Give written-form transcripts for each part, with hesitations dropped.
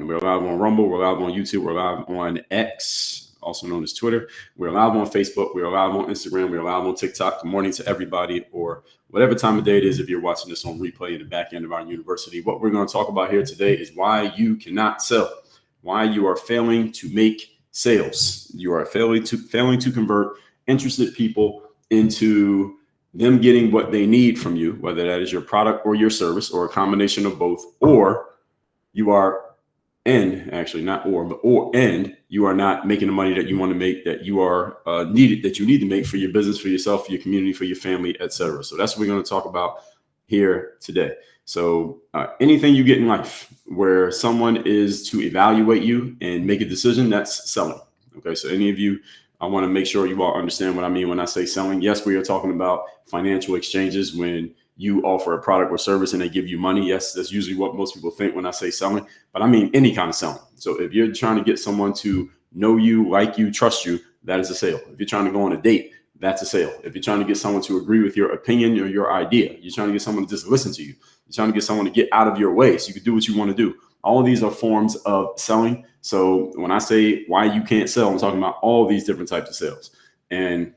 one. We're live on Rumble. We're live on YouTube. We're live on X, also known as Twitter. We're live on Facebook. We're live on Instagram. We're live on TikTok. Good morning to everybody, or whatever time of day it is if you're watching this on replay in the back end of our university. What we're going to talk about here today is why you cannot sell, why you are failing to make sales. You are failing to convert interested people into them getting what they need from you, whether that is your product or your service or a combination of both, or you are, and actually not or, but or, and you are not making the money that you want to make, that you are that you need to make for your business, for yourself, for your community, for your family, etc. So that's what we're going to talk about here today. So anything you get in life where someone is to evaluate you and make a decision, that's selling. Okay, so any of you, I want to make sure you all understand what I mean when I say selling. Yes, we are talking about financial exchanges when you offer a product or service and they give you money. Yes, that's usually what most people think when I say selling, but I mean any kind of selling. So if you're trying to get someone to know you, like you, trust you, that is a sale. If you're trying to go on a date, that's a sale. If you're trying to get someone to agree with your opinion or your idea, you're trying to get someone to just listen to you, you're trying to get someone to get out of your way so you can do what you want to do. All of these are forms of selling. So when I say why you can't sell, I'm talking about all these different types of sales. And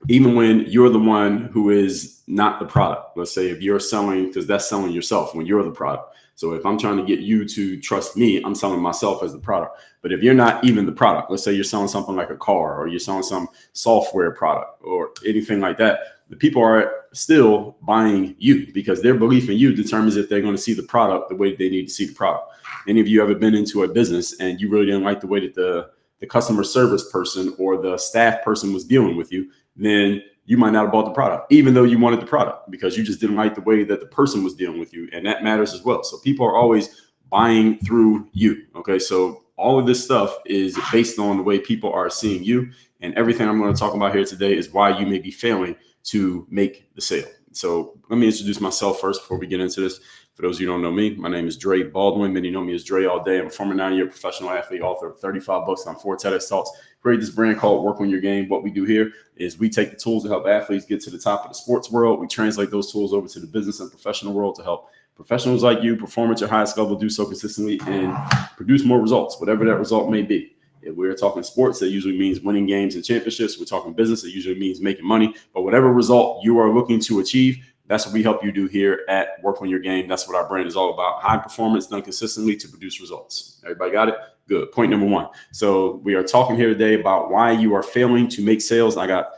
even when you're the one who is not the product, let's say if you're selling, because that's selling yourself when you're the product. So if I'm trying to get you to trust me, I'm selling myself as the product. But if you're not even the product, let's say you're selling something like a car or you're selling some software product or anything like that, the people are still buying you because their belief in you determines if they're going to see the product the way they need to see the product. Any of you ever been into a business and you really didn't like the way that the customer service person or the staff person was dealing with you, then you might not have bought the product, even though you wanted the product, because you just didn't like the way that the person was dealing with you. And that matters as well. So people are always buying through you. Okay, so all of this stuff is based on the way people are seeing you. And everything I'm going to talk about here today is why you may be failing to make the sale. So let me introduce myself first before we get into this. For those of you who don't know me, my name is Dre Baldwin. Many know me as Dre all day. I'm a former 9-year professional athlete, author of 35 books on 4 TEDx Talks. Create this brand called Work on Your Game. What we do here is we take the tools to help athletes get to the top of the sports world. We translate those tools over to the business and professional world to help professionals like you perform at your highest level, do so consistently, and produce more results, whatever that result may be. If we're talking sports, that usually means winning games and championships. We're talking business, it usually means making money. But whatever result you are looking to achieve, that's what we help you do here at Work on Your Game. That's what our brand is all about. High performance done consistently to produce results. Everybody got it? Good. Point number one. So we are talking here today about why you are failing to make sales. I got,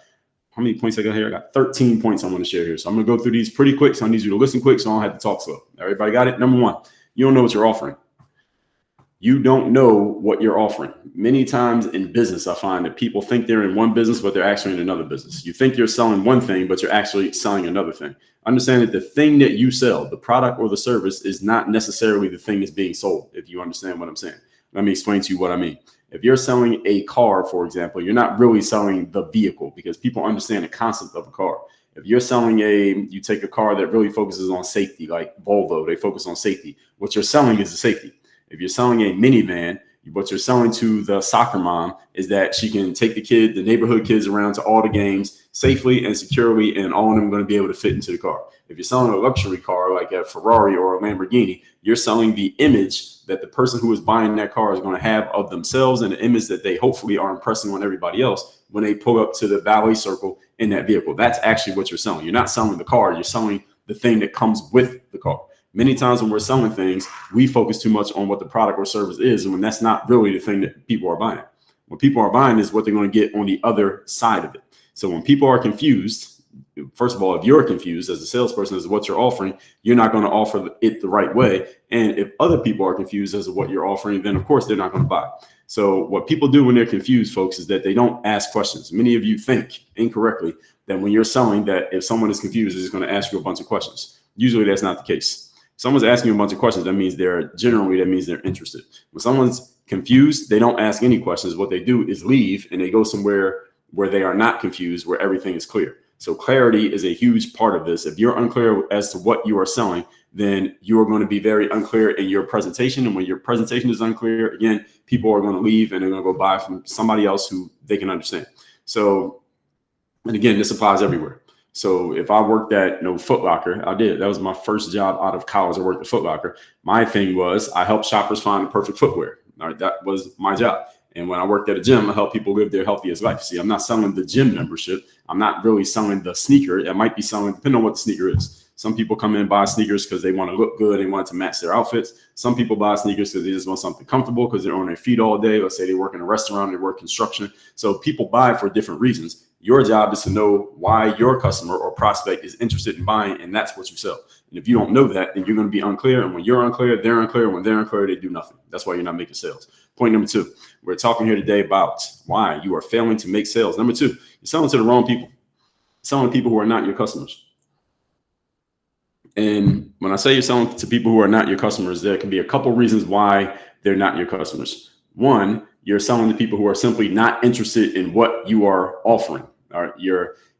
how many points I got here? I got 13 points I want to share here. So I'm going to go through these pretty quick. So I need you to listen quick so I don't have to talk slow. Everybody got it? Number one, you don't know what you're offering. You don't know what you're offering. Many times in business, I find that people think they're in one business, but they're actually in another business. You think you're selling one thing, but you're actually selling another thing. Understand that the thing that you sell, the product or the service, is not necessarily the thing that's being sold, if you understand what I'm saying. Let me explain to you what I mean. If you're selling a car, for example, you're not really selling the vehicle because people understand the concept of a car. If you're selling you take a car that really focuses on safety, like Volvo, they focus on safety. What you're selling is the safety. If you're selling a minivan, what you're selling to the soccer mom is that she can take the neighborhood kids around to all the games safely and securely, and all of them are going to be able to fit into the car. If you're selling a luxury car like a Ferrari or a Lamborghini, you're selling the image that the person who is buying that car is going to have of themselves and the image that they hopefully are impressing on everybody else when they pull up to the valet circle in that vehicle. That's actually what you're selling. You're not selling the car. You're selling the thing that comes with the car. Many times when we're selling things, we focus too much on what the product or service is, and when that's not really the thing that people are buying. What people are buying is what they're going to get on the other side of it. So when people are confused, first of all, if you're confused as a salesperson as to what you're offering, you're not going to offer it the right way. And if other people are confused as to what you're offering, then of course they're not going to buy. So what people do when they're confused, folks, is that they don't ask questions. Many of you think incorrectly that when you're selling, that if someone is confused, they're just going to ask you a bunch of questions. Usually that's not the case. Someone's asking you a bunch of questions, that means they're interested. When someone's confused, they don't ask any questions. What they do is leave and they go somewhere where they are not confused, where everything is clear. So clarity is a huge part of this. If you're unclear as to what you are selling, then you are going to be very unclear in your presentation. And when your presentation is unclear, again, people are going to leave and they're going to go buy from somebody else who they can understand. So, and again, this applies everywhere. So if I worked at Foot Locker, I did. That was my first job out of college. I worked at Foot Locker. My thing was I helped shoppers find the perfect footwear. All right, that was my job. And when I worked at a gym, I help people live their healthiest life. See, I'm not selling the gym membership. I'm not really selling the sneaker. It might be selling, depending on what the sneaker is. Some people come in and buy sneakers because they want to look good. They want to match their outfits. Some people buy sneakers because they just want something comfortable because they're on their feet all day. Let's say they work in a restaurant, they work construction. So people buy for different reasons. Your job is to know why your customer or prospect is interested in buying, and that's what you sell. And if you don't know that, then you're going to be unclear. And when you're unclear, they're unclear. When they're unclear, they do nothing. That's why you're not making sales. Point number 2, we're talking here today about why you are failing to make sales. Number 2, you're selling to the wrong people. You're selling to people who are not your customers. And when I say you're selling to people who are not your customers, there can be a couple reasons why they're not your customers. One, you're selling to people who are simply not interested in what you are offering. All right,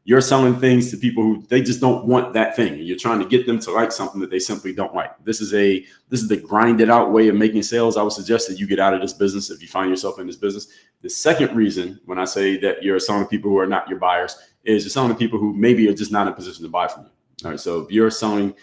you're selling things to people who they just don't want that thing. You're trying to get them to like something that they simply don't like. This is the grinded out way of making sales. I would suggest that you get out of this business if you find yourself in this business. The second reason when I say that you're selling to people who are not your buyers is you're selling to people who maybe are just not in a position to buy from you. All right, so if you're trying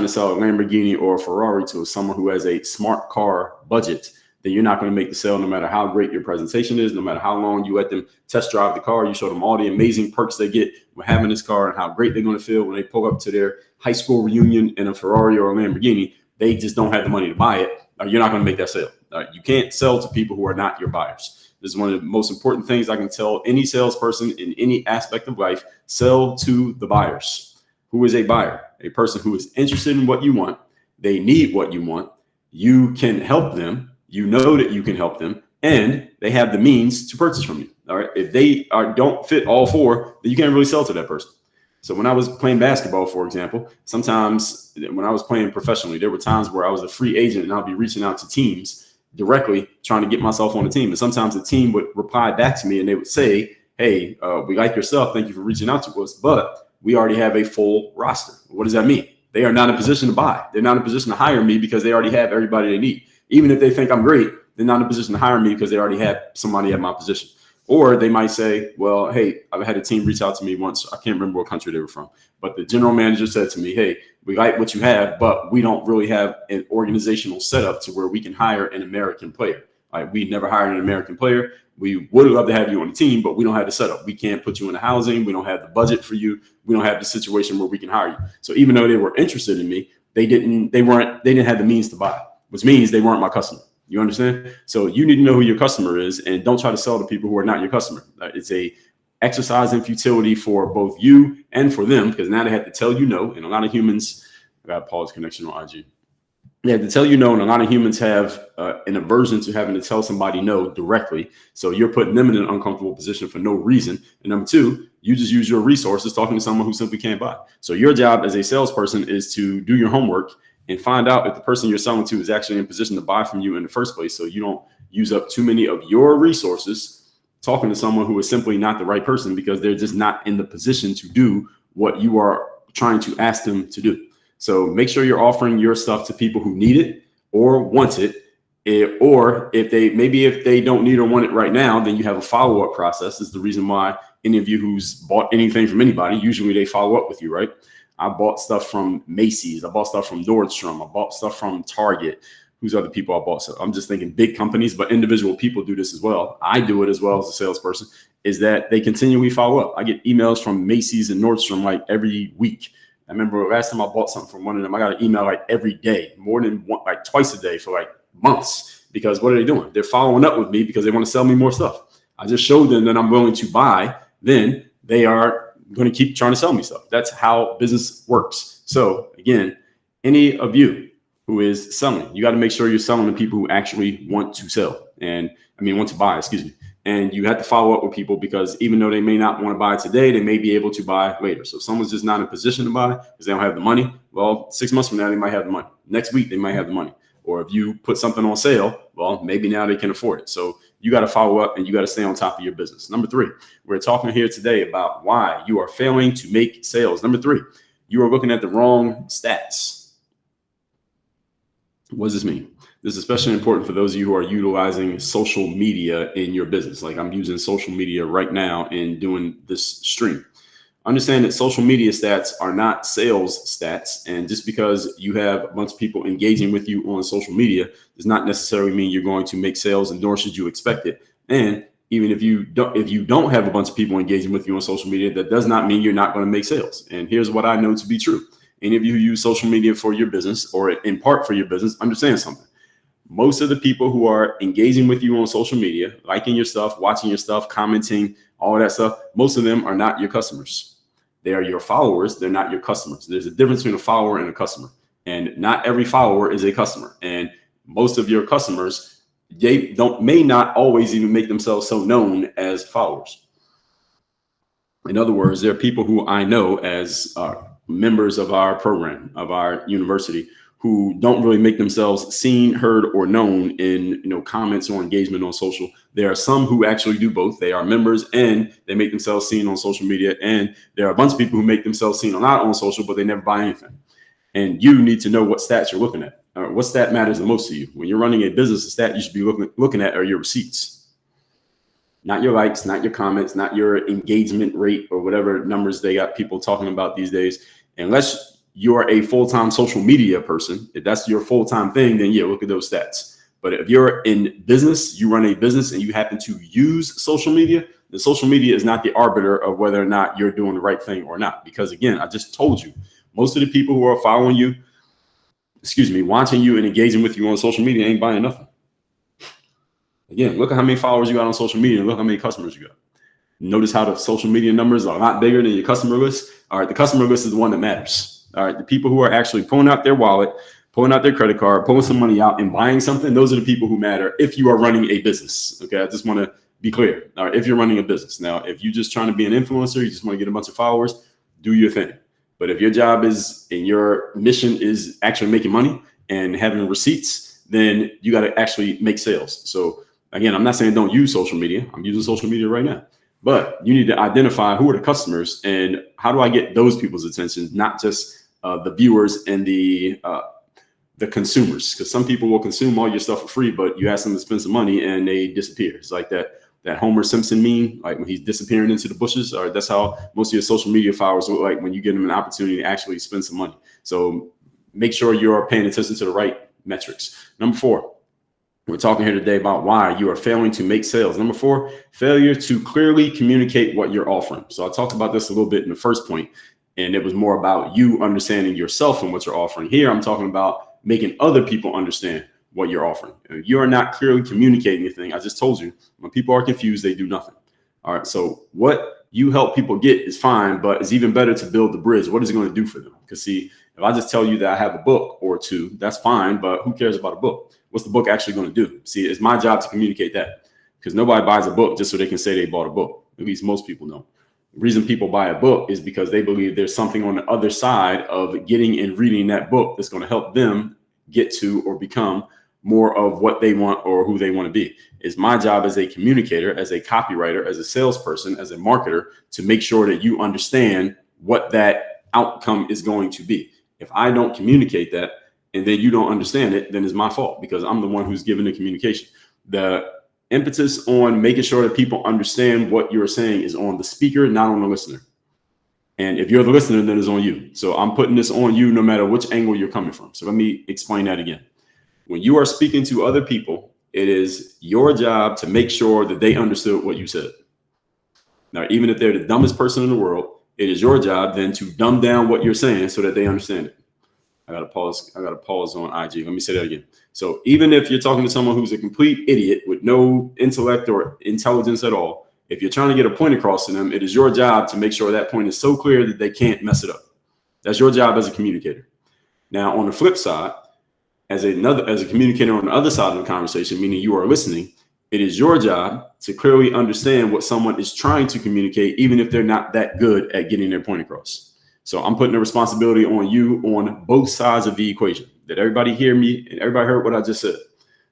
to sell a Lamborghini or a Ferrari to someone who has a smart car budget, then you're not going to make the sale no matter how great your presentation is, no matter how long you let them test drive the car. You show them all the amazing perks they get with having this car and how great they're going to feel when they pull up to their high school reunion in a Ferrari or a Lamborghini. They just don't have the money to buy it. You're not going to make that sale. You can't sell to people who are not your buyers. This is one of the most important things I can tell any salesperson in any aspect of life. Sell to the buyers. Who is a buyer? A person who is interested in what you want. They need what you want. You can help them. You know that you can help them, and they have the means to purchase from you. All right. If they don't fit all four, then you can't really sell to that person. So when I was playing basketball, for example, sometimes when I was playing professionally, there were times where I was a free agent and I'll be reaching out to teams directly trying to get myself on the team. And sometimes the team would reply back to me and they would say, hey, we like your stuff. Thank you for reaching out to us. But we already have a full roster. What does that mean? They are not in a position to buy. They're not in a position to hire me because they already have everybody they need. Even if they think I'm great, they're not in a position to hire me because they already have somebody at my position. Or they might say, well, hey, I've had a team reach out to me once. I can't remember what country they were from, but the general manager said to me, hey, we like what you have, but we don't really have an organizational setup to where we can hire an American player. Like, we never hired an American player. We would love to have you on the team, but we don't have the setup. We can't put you in the housing. We don't have the budget for you. We don't have the situation where we can hire you. So even though they were interested in me, they didn't have the means to buy, which means they weren't my customer. You understand? So you need to know who your customer is, and don't try to sell to people who are not your customer. It's a exercise in futility for both you and for them, because now they have to tell you no. And a lot of humans, I got a pause connection on IG. They have to tell you no, and a lot of humans have an aversion to having to tell somebody no directly. So you're putting them in an uncomfortable position for no reason. And number two, you just use your resources talking to someone who simply can't buy. So your job as a salesperson is to do your homework and find out if the person you're selling to is actually in position to buy from you in the first place, so you don't use up too many of your resources talking to someone who is simply not the right person because they're just not in the position to do what you are trying to ask them to do. So make sure you're offering your stuff to people who need it or want it, or if they don't need or want it right now, then you have a follow-up process. This is the reason why any of you who's bought anything from anybody, usually they follow up with you, right? I bought stuff from Macy's. I bought stuff from Nordstrom. I bought stuff from Target. Who's other people I bought? So I'm just thinking big companies, but individual people do this as well. I do it as well as a salesperson, is that they continually follow up. I get emails from Macy's and Nordstrom like every week. I remember last time I bought something from one of them, I got an email like every day, more than one, like twice a day for like months. Because what are they doing? They're following up with me because they want to sell me more stuff. I just showed them that I'm willing to buy. Then they are going to keep trying to sell me stuff. That's how business works. So again, any of you who is selling, you got to make sure you're selling to people who actually want to sell want to buy, excuse me. And you have to follow up with people because even though they may not want to buy today, they may be able to buy later. So if someone's just not in position to buy because they don't have the money, well, 6 months from now, they might have the money. Next week, they might have the money. Or if you put something on sale, well, maybe now they can afford it. So you got to follow up and you got to stay on top of your business. Number 3, we're talking here today about why you are failing to make sales. Number 3, you are looking at the wrong stats. What does this mean? This is especially important for those of you who are utilizing social media in your business. Like I'm using social media right now and doing this stream. understand that social media stats are not sales stats. And just because you have a bunch of people engaging with you on social media does not necessarily mean you're going to make sales, and nor should you expect it. And even if you don't have a bunch of people engaging with you on social media, that does not mean you're not going to make sales. And here's what I know to be true. Any of you who use social media for your business, or in part for your business, understand something. Most of the people who are engaging with you on social media, liking your stuff, watching your stuff, commenting, all that stuff, most of them are not your customers. They are your followers. They're not your customers. There's a difference between a follower and a customer. And not every follower is a customer. And most of your customers, they may not always even make themselves so known as followers. In other words, there are people who I know as members of our program, of our university, who don't really make themselves seen, heard, or known in comments or engagement on social. There are some who actually do both. They are members and they make themselves seen on social media. And there are a bunch of people who make themselves seen not on social, but they never buy anything. And you need to know what stats you're looking at. What stat matters the most to you? When you're running a business, the stat you should be looking at are your receipts. Not your likes, not your comments, not your engagement rate or whatever numbers they got people talking about these days. Unless you're a full-time social media person, if that's your full-time thing, then yeah, look at those stats. But if you're in business, you run a business and you happen to use social media, then social media is not the arbiter of whether or not you're doing the right thing or not. Because again, I just told you, most of the people who are following you, watching you and engaging with you on social media ain't buying nothing. Again, look at how many followers you got on social media and look how many customers you got. Notice how the social media numbers are a lot bigger than your customer list. All right, the customer list is the one that matters. All right, the people who are actually pulling out their wallet, pulling out their credit card, pulling some money out and buying something, those are the people who matter if you are running a business. Okay, I just want to be clear. All right, if you're running a business. Now, if you're just trying to be an influencer, you just want to get a bunch of followers, do your thing. But if your job is and your mission is actually making money and having receipts, then you got to actually make sales. So again, I'm not saying don't use social media. I'm using social media right now. But you need to identify who are the customers and how do I get those people's attention, not just the viewers and the consumers. Because some people will consume all your stuff for free, but you ask them to spend some money and they disappear. It's like that Homer Simpson meme, like when he's disappearing into the bushes. Or that's how most of your social media followers look like when you give them an opportunity to actually spend some money. So make sure you're paying attention to the right metrics. Number 4, we're talking here today about why you are failing to make sales. Number 4, failure to clearly communicate what you're offering. So I talked about this a little bit in the first point, and it was more about you understanding yourself and what you're offering. Here, I'm talking about making other people understand what you're offering. If you are not clearly communicating anything, I just told you, when people are confused, they do nothing. All right. So what you help people get is fine, but it's even better to build the bridge. What is it going to do for them? Because see, if I just tell you that I have a book or 2, that's fine, but who cares about a book? What's the book actually going to do? See, it's my job to communicate that, because nobody buys a book just so they can say they bought a book. At least most people know. The reason people buy a book is because they believe there's something on the other side of getting and reading that book that's going to help them get to or become more of what they want or who they want to be. It's my job as a communicator, as a copywriter, as a salesperson, as a marketer, to make sure that you understand what that outcome is going to be. If I don't communicate that and then you don't understand it, then it's my fault, because I'm the one who's giving the communication. The impetus on making sure that people understand what you're saying is on the speaker, not on the listener. And if you're the listener, then it's on you. So I'm putting this on you no matter which angle you're coming from. So let me explain that again. When you are speaking to other people, it is your job to make sure that they understood what you said. Now, even if they're the dumbest person in the world, it is your job then to dumb down what you're saying so that they understand it. I got to pause on IG. Let me say that again. So even if you're talking to someone who's a complete idiot with no intellect or intelligence at all, if you're trying to get a point across to them, it is your job to make sure that point is so clear that they can't mess it up. That's your job as a communicator. Now, on the flip side, as a communicator on the other side of the conversation, meaning you are listening, it is your job to clearly understand what someone is trying to communicate, even if they're not that good at getting their point across. So I'm putting the responsibility on you on both sides of the equation. Did everybody hear me? And everybody heard what I just said?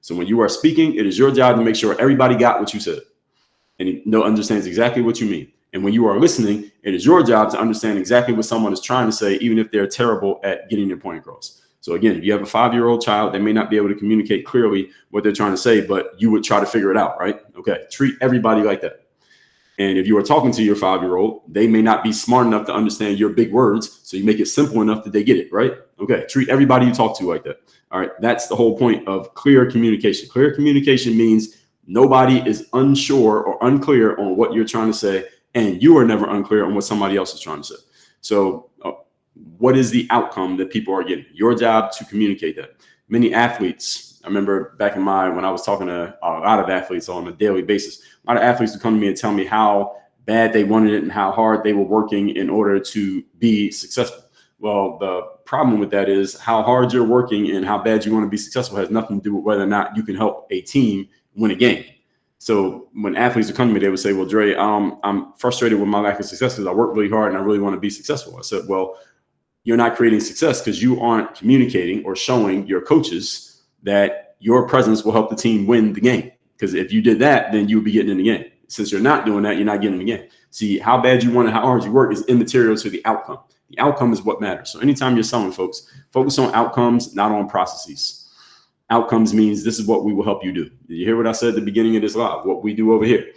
So when you are speaking, it is your job to make sure everybody got what you said and understands exactly what you mean. And when you are listening, it is your job to understand exactly what someone is trying to say, even if they're terrible at getting their point across. So again, if you have a 5-year-old child, they may not be able to communicate clearly what they're trying to say, but you would try to figure it out, right? Okay, treat everybody like that. And if you are talking to your 5-year-old, they may not be smart enough to understand your big words. So you make it simple enough that they get it, right? Okay. Treat everybody you talk to like that. All right. That's the whole point of clear communication. Clear communication means nobody is unsure or unclear on what you're trying to say, and you are never unclear on what somebody else is trying to say. So what is the outcome that people are getting? Your job to communicate that. Many athletes, I remember back in when I was talking to a lot of athletes on a daily basis, a lot of athletes would come to me and tell me how bad they wanted it and how hard they were working in order to be successful. Well, the problem with that is how hard you're working and how bad you want to be successful has nothing to do with whether or not you can help a team win a game. So when athletes would come to me, they would say, well, Dre, I'm frustrated with my lack of success because I work really hard and I really want to be successful. I said, well, you're not creating success because you aren't communicating or showing your coaches that your presence will help the team win the game. Because if you did that, then you would be getting in the game. Since you're not doing that, you're not getting in the game. See, how bad you want and how hard you work is immaterial to the outcome. The outcome is what matters. So anytime you're selling, folks, focus on outcomes, not on processes. Outcomes means this is what we will help you do. Did you hear what I said at the beginning of this live? What we do over here.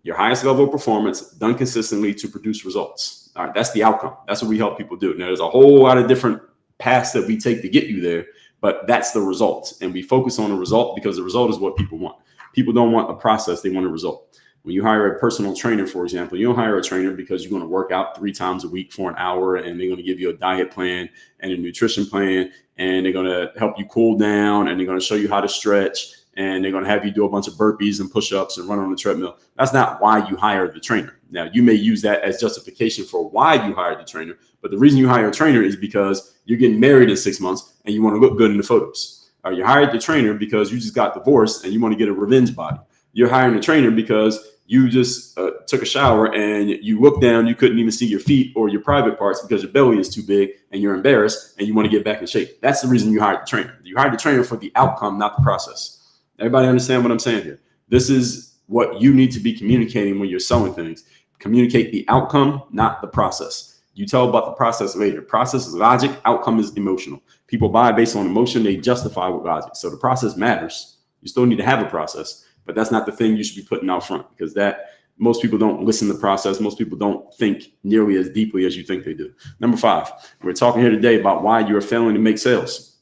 Your highest level of performance done consistently to produce results. All right, that's the outcome. That's what we help people do. Now, there's a whole lot of different paths that we take to get you there, but that's the result. And we focus on the result because the result is what people want. People don't want a process. They want a result. When you hire a personal trainer, for example, you don't hire a trainer because you're going to work out 3 times a week for an hour and they're going to give you a diet plan and a nutrition plan and they're going to help you cool down and they're going to show you how to stretch and they're going to have you do a bunch of burpees and push-ups and run on the treadmill. That's not why you hired the trainer. Now, you may use that as justification for why you hired the trainer, but the reason you hire a trainer is because you're getting married in 6 months and you want to look good in the photos. Or you hired the trainer because you just got divorced and you want to get a revenge body. You're hiring a trainer because you just took a shower and you look down, you couldn't even see your feet or your private parts because your belly is too big and you're embarrassed and you want to get back in shape. That's the reason you hired the trainer. You hired the trainer for the outcome, not the process. Everybody understand what I'm saying here? This is what you need to be communicating when you're selling things. Communicate the outcome, not the process. You tell about the process later. Process is logic, outcome is emotional. People buy based on emotion, they justify with logic. So the process matters. You still need to have a process, but that's not the thing you should be putting out front because that most people don't listen to the process. Most people don't think nearly as deeply as you think they do. Number 5, we're talking here today about why you're failing to make sales.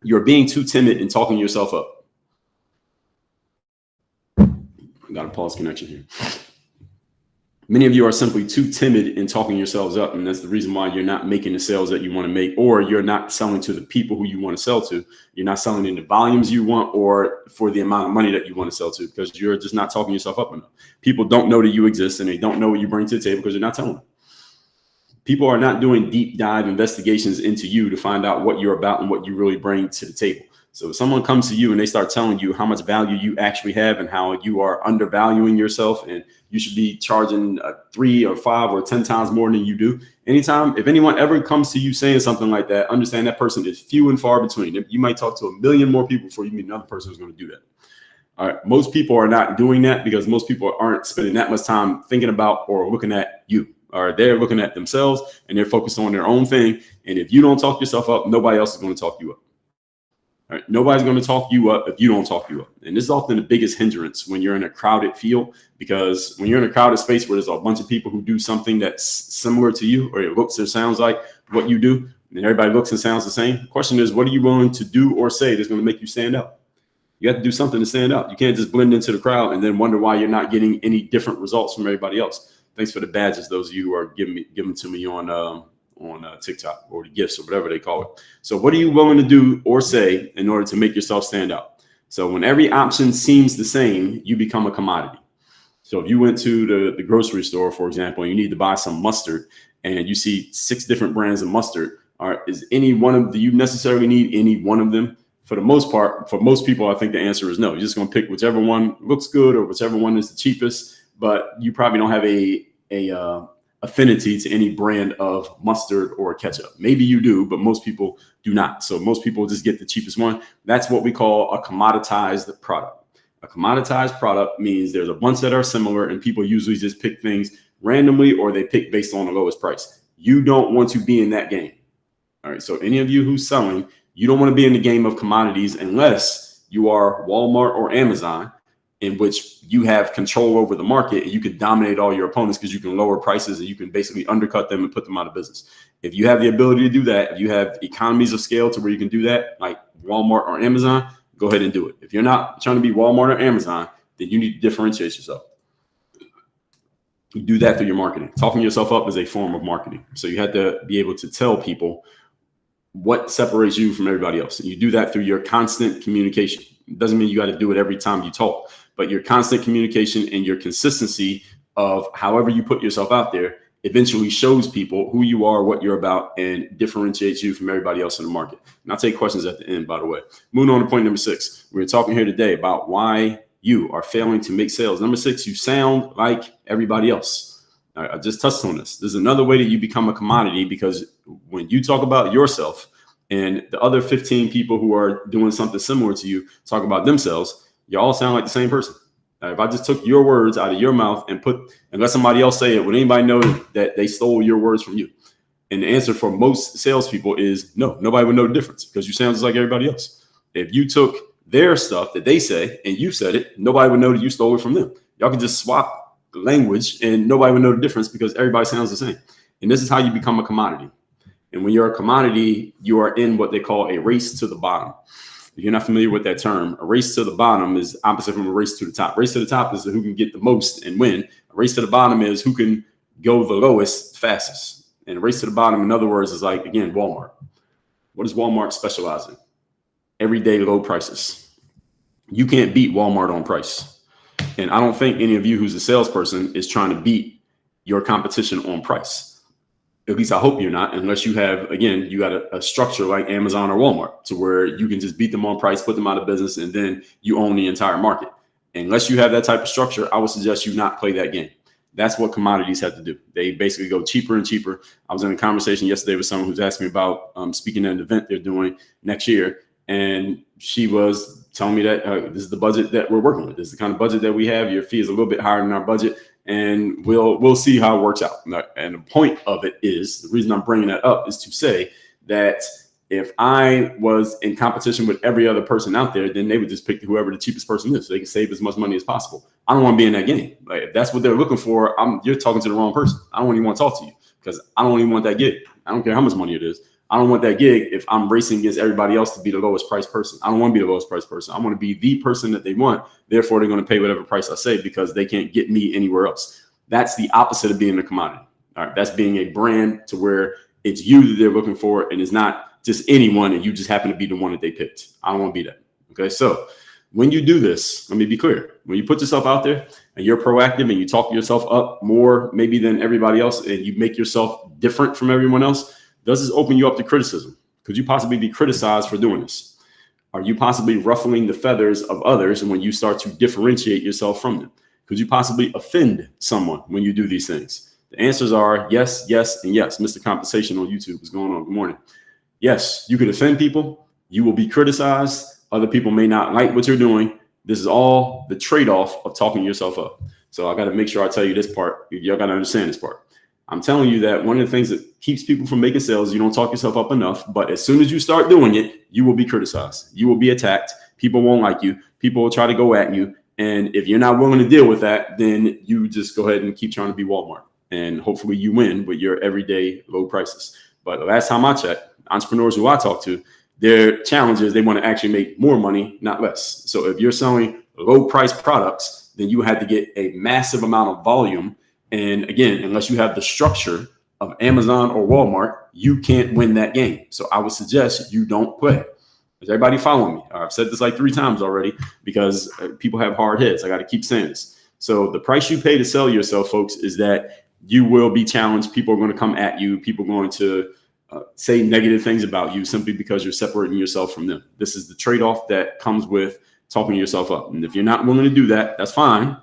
You're being too timid in talking yourself up. Got a pause connection here. Many of you are simply too timid in talking yourselves up, and that's the reason why you're not making the sales that you want to make, or you're not selling to the people who you want to sell to. You're not selling in the volumes you want or for the amount of money that you want to sell to because you're just not talking yourself up enough. People don't know that you exist, and they don't know what you bring to the table because you're not telling them. People are not doing deep dive investigations into you to find out what you're about and what you really bring to the table. So if someone comes to you and they start telling you how much value you actually have and how you are undervaluing yourself and you should be charging 3 or 5 or 10 times more than you do. Anytime, if anyone ever comes to you saying something like that, understand that person is few and far between. You might talk to 1 million more people before you meet another person who's going to do that. All right. Most people are not doing that because most people aren't spending that much time thinking about or looking at you. All right. They're looking at themselves and they're focused on their own thing. And if you don't talk yourself up, nobody else is going to talk you up. All right. Nobody's going to talk you up if you don't talk you up. And this is often the biggest hindrance when you're in a crowded field, because when you're in a crowded space where there's a bunch of people who do something that's similar to you, or it looks or sounds like what you do, and everybody looks and sounds the same. The question is, what are you willing to do or say that's going to make you stand out? You have to do something to stand out. You can't just blend into the crowd and then wonder why you're not getting any different results from everybody else. Thanks for the badges, those of you who are giving to me on TikTok, or the gifts, or whatever they call it. So what are you willing to do or say in order to make yourself stand out? So when every option seems the same, you become a commodity. So if you went to the grocery store, for example, and you need to buy some mustard and you see 6 different brands of mustard, do you necessarily need any one of them? For the most part, for most people, I think the answer is no. You're just going to pick whichever one looks good or whichever one is the cheapest, but you probably don't have a affinity to any brand of mustard or ketchup. Maybe you do, but most people do not. So most people just get the cheapest one. That's what we call a commoditized product. A commoditized product means there's a bunch that are similar and people usually just pick things randomly or they pick based on the lowest price. You don't want to be in that game. All right. So any of you who's selling, you don't want to be in the game of commodities unless you are Walmart or Amazon in which you have control over the market and you can dominate all your opponents because you can lower prices and you can basically undercut them and put them out of business. If you have the ability to do that, if you have economies of scale to where you can do that, like Walmart or Amazon, go ahead and do it. If you're not trying to be Walmart or Amazon, then you need to differentiate yourself. You do that through your marketing. Talking yourself up is a form of marketing. So you have to be able to tell people what separates you from everybody else. And you do that through your constant communication. It doesn't mean you got to do it every time you talk, but your constant communication and your consistency of however you put yourself out there eventually shows people who you are, what you're about, and differentiates you from everybody else in the market. And I'll take questions at the end, by the way. Moving on to point number 6. We're talking here today about why you are failing to make sales. Number 6, you sound like everybody else. I just touched on this. There's another way that you become a commodity, because when you talk about yourself and the other 15 people who are doing something similar to you talk about themselves, you all sound like the same person. If I just took your words out of your mouth and let somebody else say it, would anybody know that they stole your words from you? And the answer for most salespeople is no. Nobody would know the difference because you sound just like everybody else. If you took their stuff that they say and you said it, nobody would know that you stole it from them. Y'all can just swap the language and nobody would know the difference because everybody sounds the same. And this is how you become a commodity. And when you're a commodity, you are in what they call a race to the bottom. If you're not familiar with that term, a race to the bottom is opposite from a race to the top. Race to the top is who can get the most and win. A race to the bottom is who can go the lowest fastest. And a race to the bottom, in other words, is like, again, Walmart. What does Walmart specialize in? Everyday low prices. You can't beat Walmart on price. And I don't think any of you who's a salesperson is trying to beat your competition on price. At least I hope you're not, unless you have, again, you got a structure like Amazon or Walmart to where you can just beat them on price, put them out of business, and then you own the entire market. Unless you have that type of structure, I would suggest you not play that game. That's what commodities have to do. They basically go cheaper and cheaper. I was in a conversation yesterday with someone who's asked me about speaking at an event they're doing next year. And she was telling me that this is the budget that we're working with. This is the kind of budget that we have. Your fee is a little bit higher than our budget. And we'll see how it works out. And the point of it is, the reason I'm bringing that up is to say that if I was in competition with every other person out there, then they would just pick whoever the cheapest person is so they can save as much money as possible. I don't want to be in that game. Like, if that's what they're looking for, you're talking to the wrong person. I don't even want to talk to you because I don't even want that gig. I don't care how much money it is. I don't want that gig if I'm racing against everybody else to be the lowest price person. I don't want to be the lowest price person. I want to be the person that they want. Therefore, they're going to pay whatever price I say because they can't get me anywhere else. That's the opposite of being a commodity. All right. That's being a brand to where it's you that they're looking for and it's not just anyone and you just happen to be the one that they picked. I don't want to be that. Okay. So when you do this, let me be clear. When you put yourself out there and you're proactive and you talk yourself up more maybe than everybody else and you make yourself different from everyone else, does this open you up to criticism? Could you possibly be criticized for doing this? Are you possibly ruffling the feathers of others when you start to differentiate yourself from them? Could you possibly offend someone when you do these things? The answers are yes, yes, and yes. Mr. Compensation on YouTube is going on. Good morning. Yes, you could offend people. You will be criticized. Other people may not like what you're doing. This is all the trade-off of talking yourself up. So I got to make sure I tell you this part. Y'all got to understand this part. I'm telling you that one of the things that keeps people from making sales, you don't talk yourself up enough. But as soon as you start doing it, you will be criticized. You will be attacked. People won't like you. People will try to go at you. And if you're not willing to deal with that, then you just go ahead and keep trying to be Walmart. And hopefully you win with your everyday low prices. But the last time I checked, entrepreneurs who I talk to, their challenge is they want to actually make more money, not less. So if you're selling low price products, then you had to get a massive amount of volume. And again, unless you have the structure of Amazon or Walmart, you can't win that game. So I would suggest you don't play. Is everybody following me? I've said this like 3 times already because people have hard heads. I got to keep saying this. So the price you pay to sell yourself, folks, is that you will be challenged. People are going to come at you. People are going to say negative things about you simply because you're separating yourself from them. This is the trade-off that comes with talking yourself up. And if you're not willing to do that, that's fine.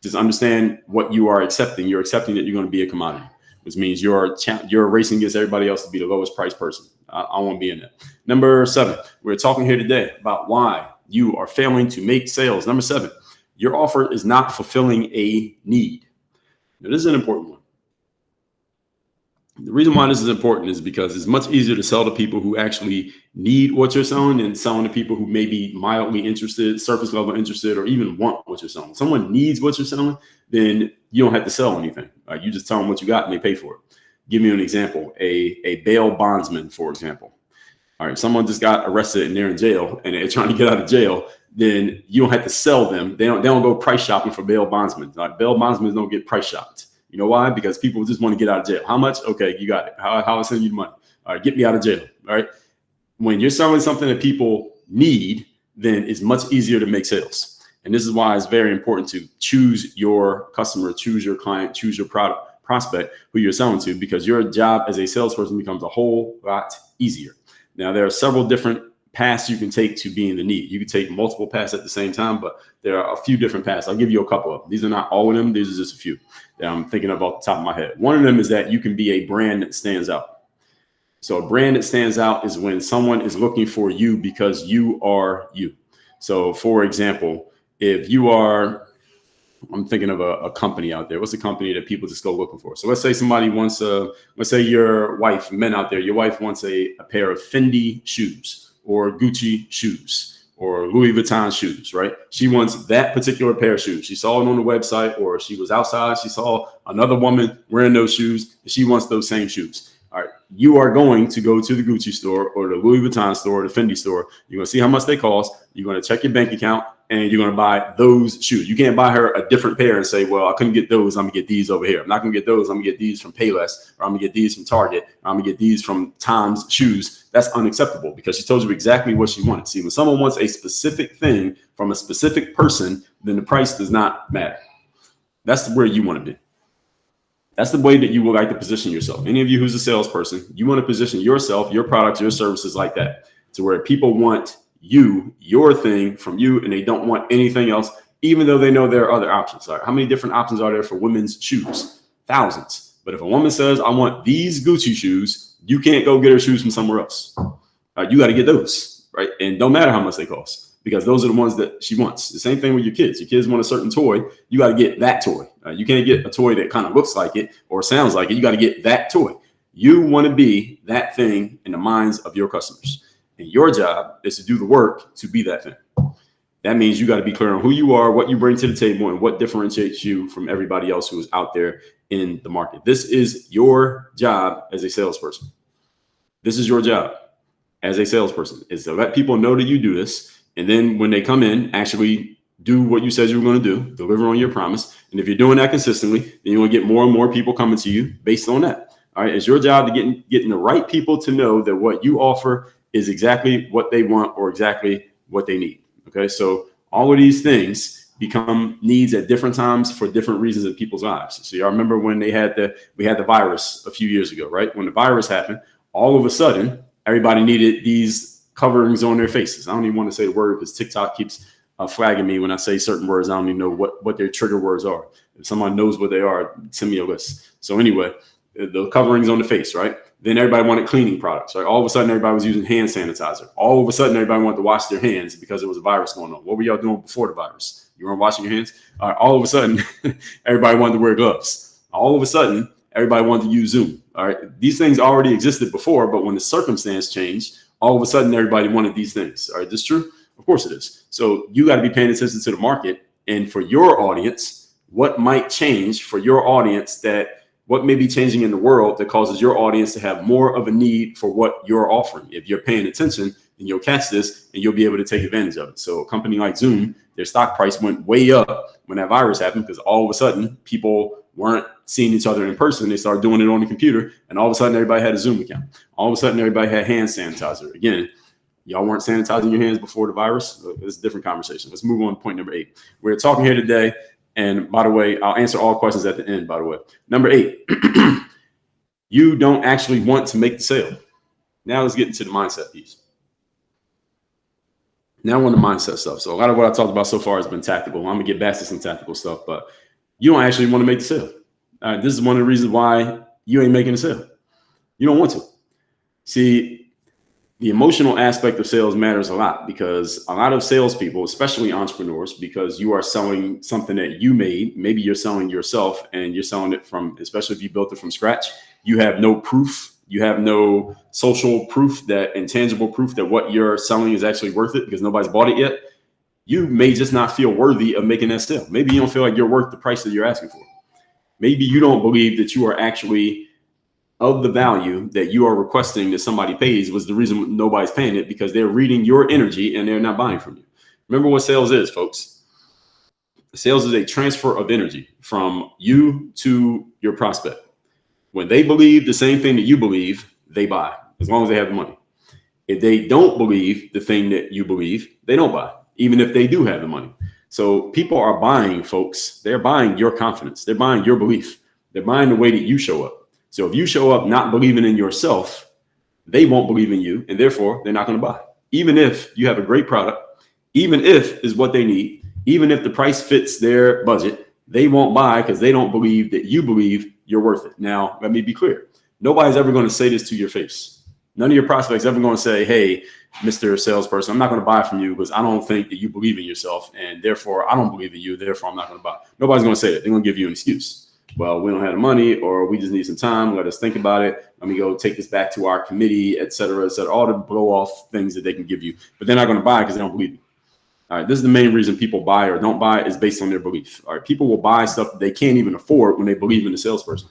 Just understand what you are accepting. You're accepting that you're going to be a commodity, which means you're racing against everybody else to be the lowest price person. I want to be in that. Number 7, we're talking here today about why you are failing to make sales. Number 7, your offer is not fulfilling a need. Now, this is an important one. The reason why this is important is because it's much easier to sell to people who actually need what you're selling than selling to people who may be mildly interested, surface level interested, or even want what you're selling. If someone needs what you're selling, then you don't have to sell anything. You just tell them what you got and they pay for it. Give you an example, a bail bondsman, for example. All right, someone just got arrested and they're in jail and they're trying to get out of jail, then you don't have to sell them. They don't go price shopping for bail bondsmen. Like, bail bondsmen don't get price shopped. You know why? Because people just want to get out of jail. How much? Okay, you got it. How I send you the money? All right, get me out of jail. All right. When you're selling something that people need, then it's much easier to make sales. And this is why it's very important to choose your customer, choose your client, choose your product prospect who you're selling to, because your job as a salesperson becomes a whole lot easier. Now, there are several different paths you can take to being the need. You can take multiple paths at the same time, but there are a few different paths. I'll give you a couple of them. These are not all of them. These are just a few that I'm thinking of off the top of my head. One of them is that you can be a brand that stands out. So a brand that stands out is when someone is looking for you because you are you. So for example, if you are, I'm thinking of a company out there. What's a company that people just go looking for? So let's say somebody wants let's say your wife, men out there, your wife wants a pair of Fendi shoes or Gucci shoes or Louis Vuitton shoes, right? She wants that particular pair of shoes. She saw it on the website, or she was outside. She saw another woman wearing those shoes, and she wants those same shoes. All right, you are going to go to the Gucci store or the Louis Vuitton store or the Fendi store. You're going to see how much they cost. You're going to check your bank account, and you're going to buy those shoes. You can't buy her a different pair and say, well, I couldn't get those. I'm going to get these over here. I'm not going to get those. I'm going to get these from Payless, or I'm going to get these from Target. Or I'm going to get these from Tom's Shoes. That's unacceptable, because she told you exactly what she wanted. See, when someone wants a specific thing from a specific person, then the price does not matter. That's where you want to be. That's the way that you would like to position yourself. Any of you who's a salesperson, you want to position yourself, your products, your services like that, to where people want you, your thing from you, and they don't want anything else, even though they know there are other options. Right? How many different options are there for women's shoes? Thousands. But if a woman says, I want these Gucci shoes, you can't go get her shoes from somewhere else. You got to get those, right? And don't matter how much they cost, because those are the ones that she wants. The same thing with your kids. Your kids want a certain toy. You got to get that toy. You can't get a toy that kind of looks like it or sounds like it. You got to get that toy. You want to be that thing in the minds of your customers. And your job is to do the work to be that thing. That means you got to be clear on who you are, what you bring to the table, and what differentiates you from everybody else who is out there in the market. This is your job as a salesperson. This is your job as a salesperson, is to let people know that you do this. And then when they come in, actually do what you said you were going to do, deliver on your promise. And if you're doing that consistently, then you're going to get more and more people coming to you based on that. All right. It's your job to getting the right people to know that what you offer is exactly what they want or exactly what they need. Okay. So all of these things become needs at different times for different reasons in people's lives. So y'all remember when we had the virus a few years ago, right? When the virus happened, all of a sudden, everybody needed these coverings on their faces. I don't even want to say the word because TikTok keeps flagging me when I say certain words. I don't even know what their trigger words are. If someone knows what they are, send me a list. So anyway, the coverings on the face, right? Then everybody wanted cleaning products, right? All of a sudden, everybody was using hand sanitizer. All of a sudden, everybody wanted to wash their hands because there was a virus going on. What were y'all doing before the virus? You weren't washing your hands? All of a sudden, everybody wanted to wear gloves. All of a sudden, everybody wanted to use Zoom. All right. These things already existed before, but when the circumstance changed, all of a sudden, everybody wanted these things. All right. This true? Of course it is. So you got to be paying attention to the market. And for your audience, what might change for your audience, what may be changing in the world that causes your audience to have more of a need for what you're offering. If you're paying attention, then you'll catch this and you'll be able to take advantage of it. So a company like Zoom, their stock price went way up when that virus happened because all of a sudden people weren't seeing each other in person. They started doing it on the computer, and all of a sudden everybody had a Zoom account. All of a sudden everybody had hand sanitizer. Again, y'all weren't sanitizing your hands before the virus. It's a different conversation. Let's move on to point number 8. We're talking here today. And by the way, I'll answer all questions at the end, by the way. Number 8, you don't actually want to make the sale. Now let's get into the mindset piece. Now on the mindset stuff. So a lot of what I talked about so far has been tactical. I'm going to get back to some tactical stuff, but you don't actually want to make the sale. This is one of the reasons why you ain't making a sale. You don't want to. See, the emotional aspect of sales matters a lot because a lot of salespeople, especially entrepreneurs, because you are selling something that you made, maybe you're selling yourself and you're selling it from, especially if you built it from scratch, you have no proof. You have no social proof, that intangible proof that what you're selling is actually worth it because nobody's bought it yet. You may just not feel worthy of making that sale. Maybe you don't feel like you're worth the price that you're asking for. Maybe you don't believe that you are actually of the value that you are requesting that somebody pays was the reason nobody's paying it, because they're reading your energy and they're not buying from you. Remember what sales is, folks. Sales is a transfer of energy from you to your prospect. When they believe the same thing that you believe, they buy, as long as they have the money. If they don't believe the thing that you believe, they don't buy, even if they do have the money. So people are buying, folks. They're buying your confidence. They're buying your belief. They're buying the way that you show up. So if you show up not believing in yourself, they won't believe in you, and therefore they're not going to buy. Even if you have a great product, even if is what they need, even if the price fits their budget, they won't buy because they don't believe that you believe you're worth it. Now, let me be clear. Nobody's ever going to say this to your face. None of your prospects ever going to say, hey, Mr. Salesperson, I'm not going to buy from you because I don't think that you believe in yourself, and therefore I don't believe in you, therefore I'm not going to buy. Nobody's going to say that. They're going to give you an excuse. Well, we don't have the money, or we just need some time. Let us think about it. Let me go take this back to our committee, et cetera, all the blow off things that they can give you. But they're not going to buy because they don't believe you. All right, this is the main reason people buy or don't buy is based on their belief. All right, people will buy stuff that they can't even afford when they believe in the salesperson.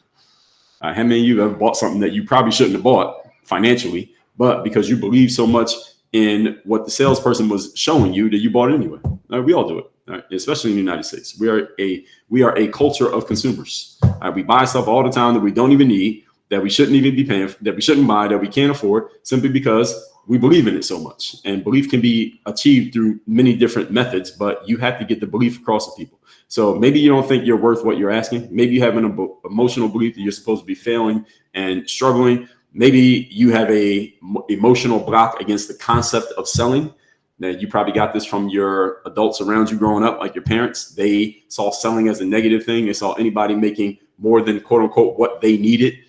How many of you have bought something that you probably shouldn't have bought financially, but because you believe so much in what the salesperson was showing you that you bought it anyway? All right, we all do it, all right, especially in the United States. We are a culture of consumers. All right, we buy stuff all the time that we don't even need, that we shouldn't even be paying, that we shouldn't buy, that we can't afford, simply because we believe in it so much. And belief can be achieved through many different methods, but you have to get the belief across to people. So maybe you don't think you're worth what you're asking. Maybe you have an emotional belief that you're supposed to be failing and struggling. Maybe you have a emotional block against the concept of selling. Now, you probably got this from your adults around you growing up, like your parents. They saw selling as a negative thing. They saw anybody making more than quote unquote what they needed.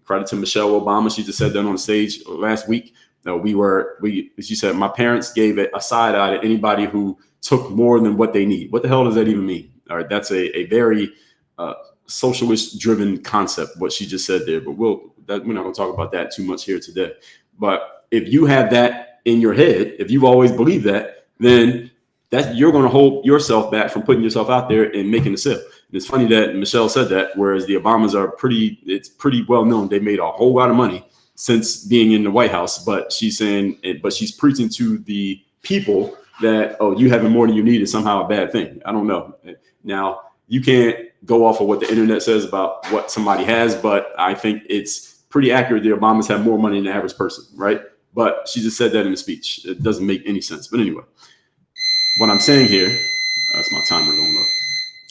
Credit to Michelle Obama. She just said that on the stage last week. She said, my parents gave a side eye to anybody who took more than what they need. What the hell does that even mean? All right, that's a very socialist driven concept, what she just said there, but we're not going to talk about that too much here today. But if you have that in your head, if you've always believed that, then you're going to hold yourself back from putting yourself out there and making a sale. And it's funny that Michelle said that, whereas the Obamas it's pretty well known. They made a whole lot of money since being in the White House, but she's preaching to the people that, oh, you having more than you need is somehow a bad thing. I don't know. Now, you can't go off of what the internet says about what somebody has, but I think it's pretty accurate. The Obamas have more money than the average person, right? But she just said that in a speech. It doesn't make any sense. But anyway, what I'm saying here, that's my timer going off.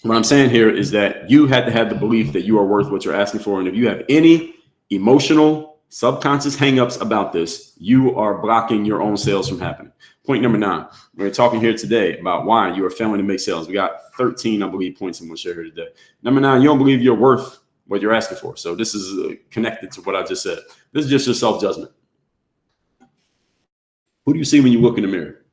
What I'm saying here is that you had to have the belief that you are worth what you're asking for. And if you have any emotional subconscious hangups about this, you are blocking your own sales from happening. Point number 9. We're talking here today about why you are failing to make sales. We got 13, I believe, points I'm going to share here today. Number 9, you don't believe you're worth what you're asking for. So this is connected to what I just said. This is just your self-judgment. Who do you see when you look in the mirror?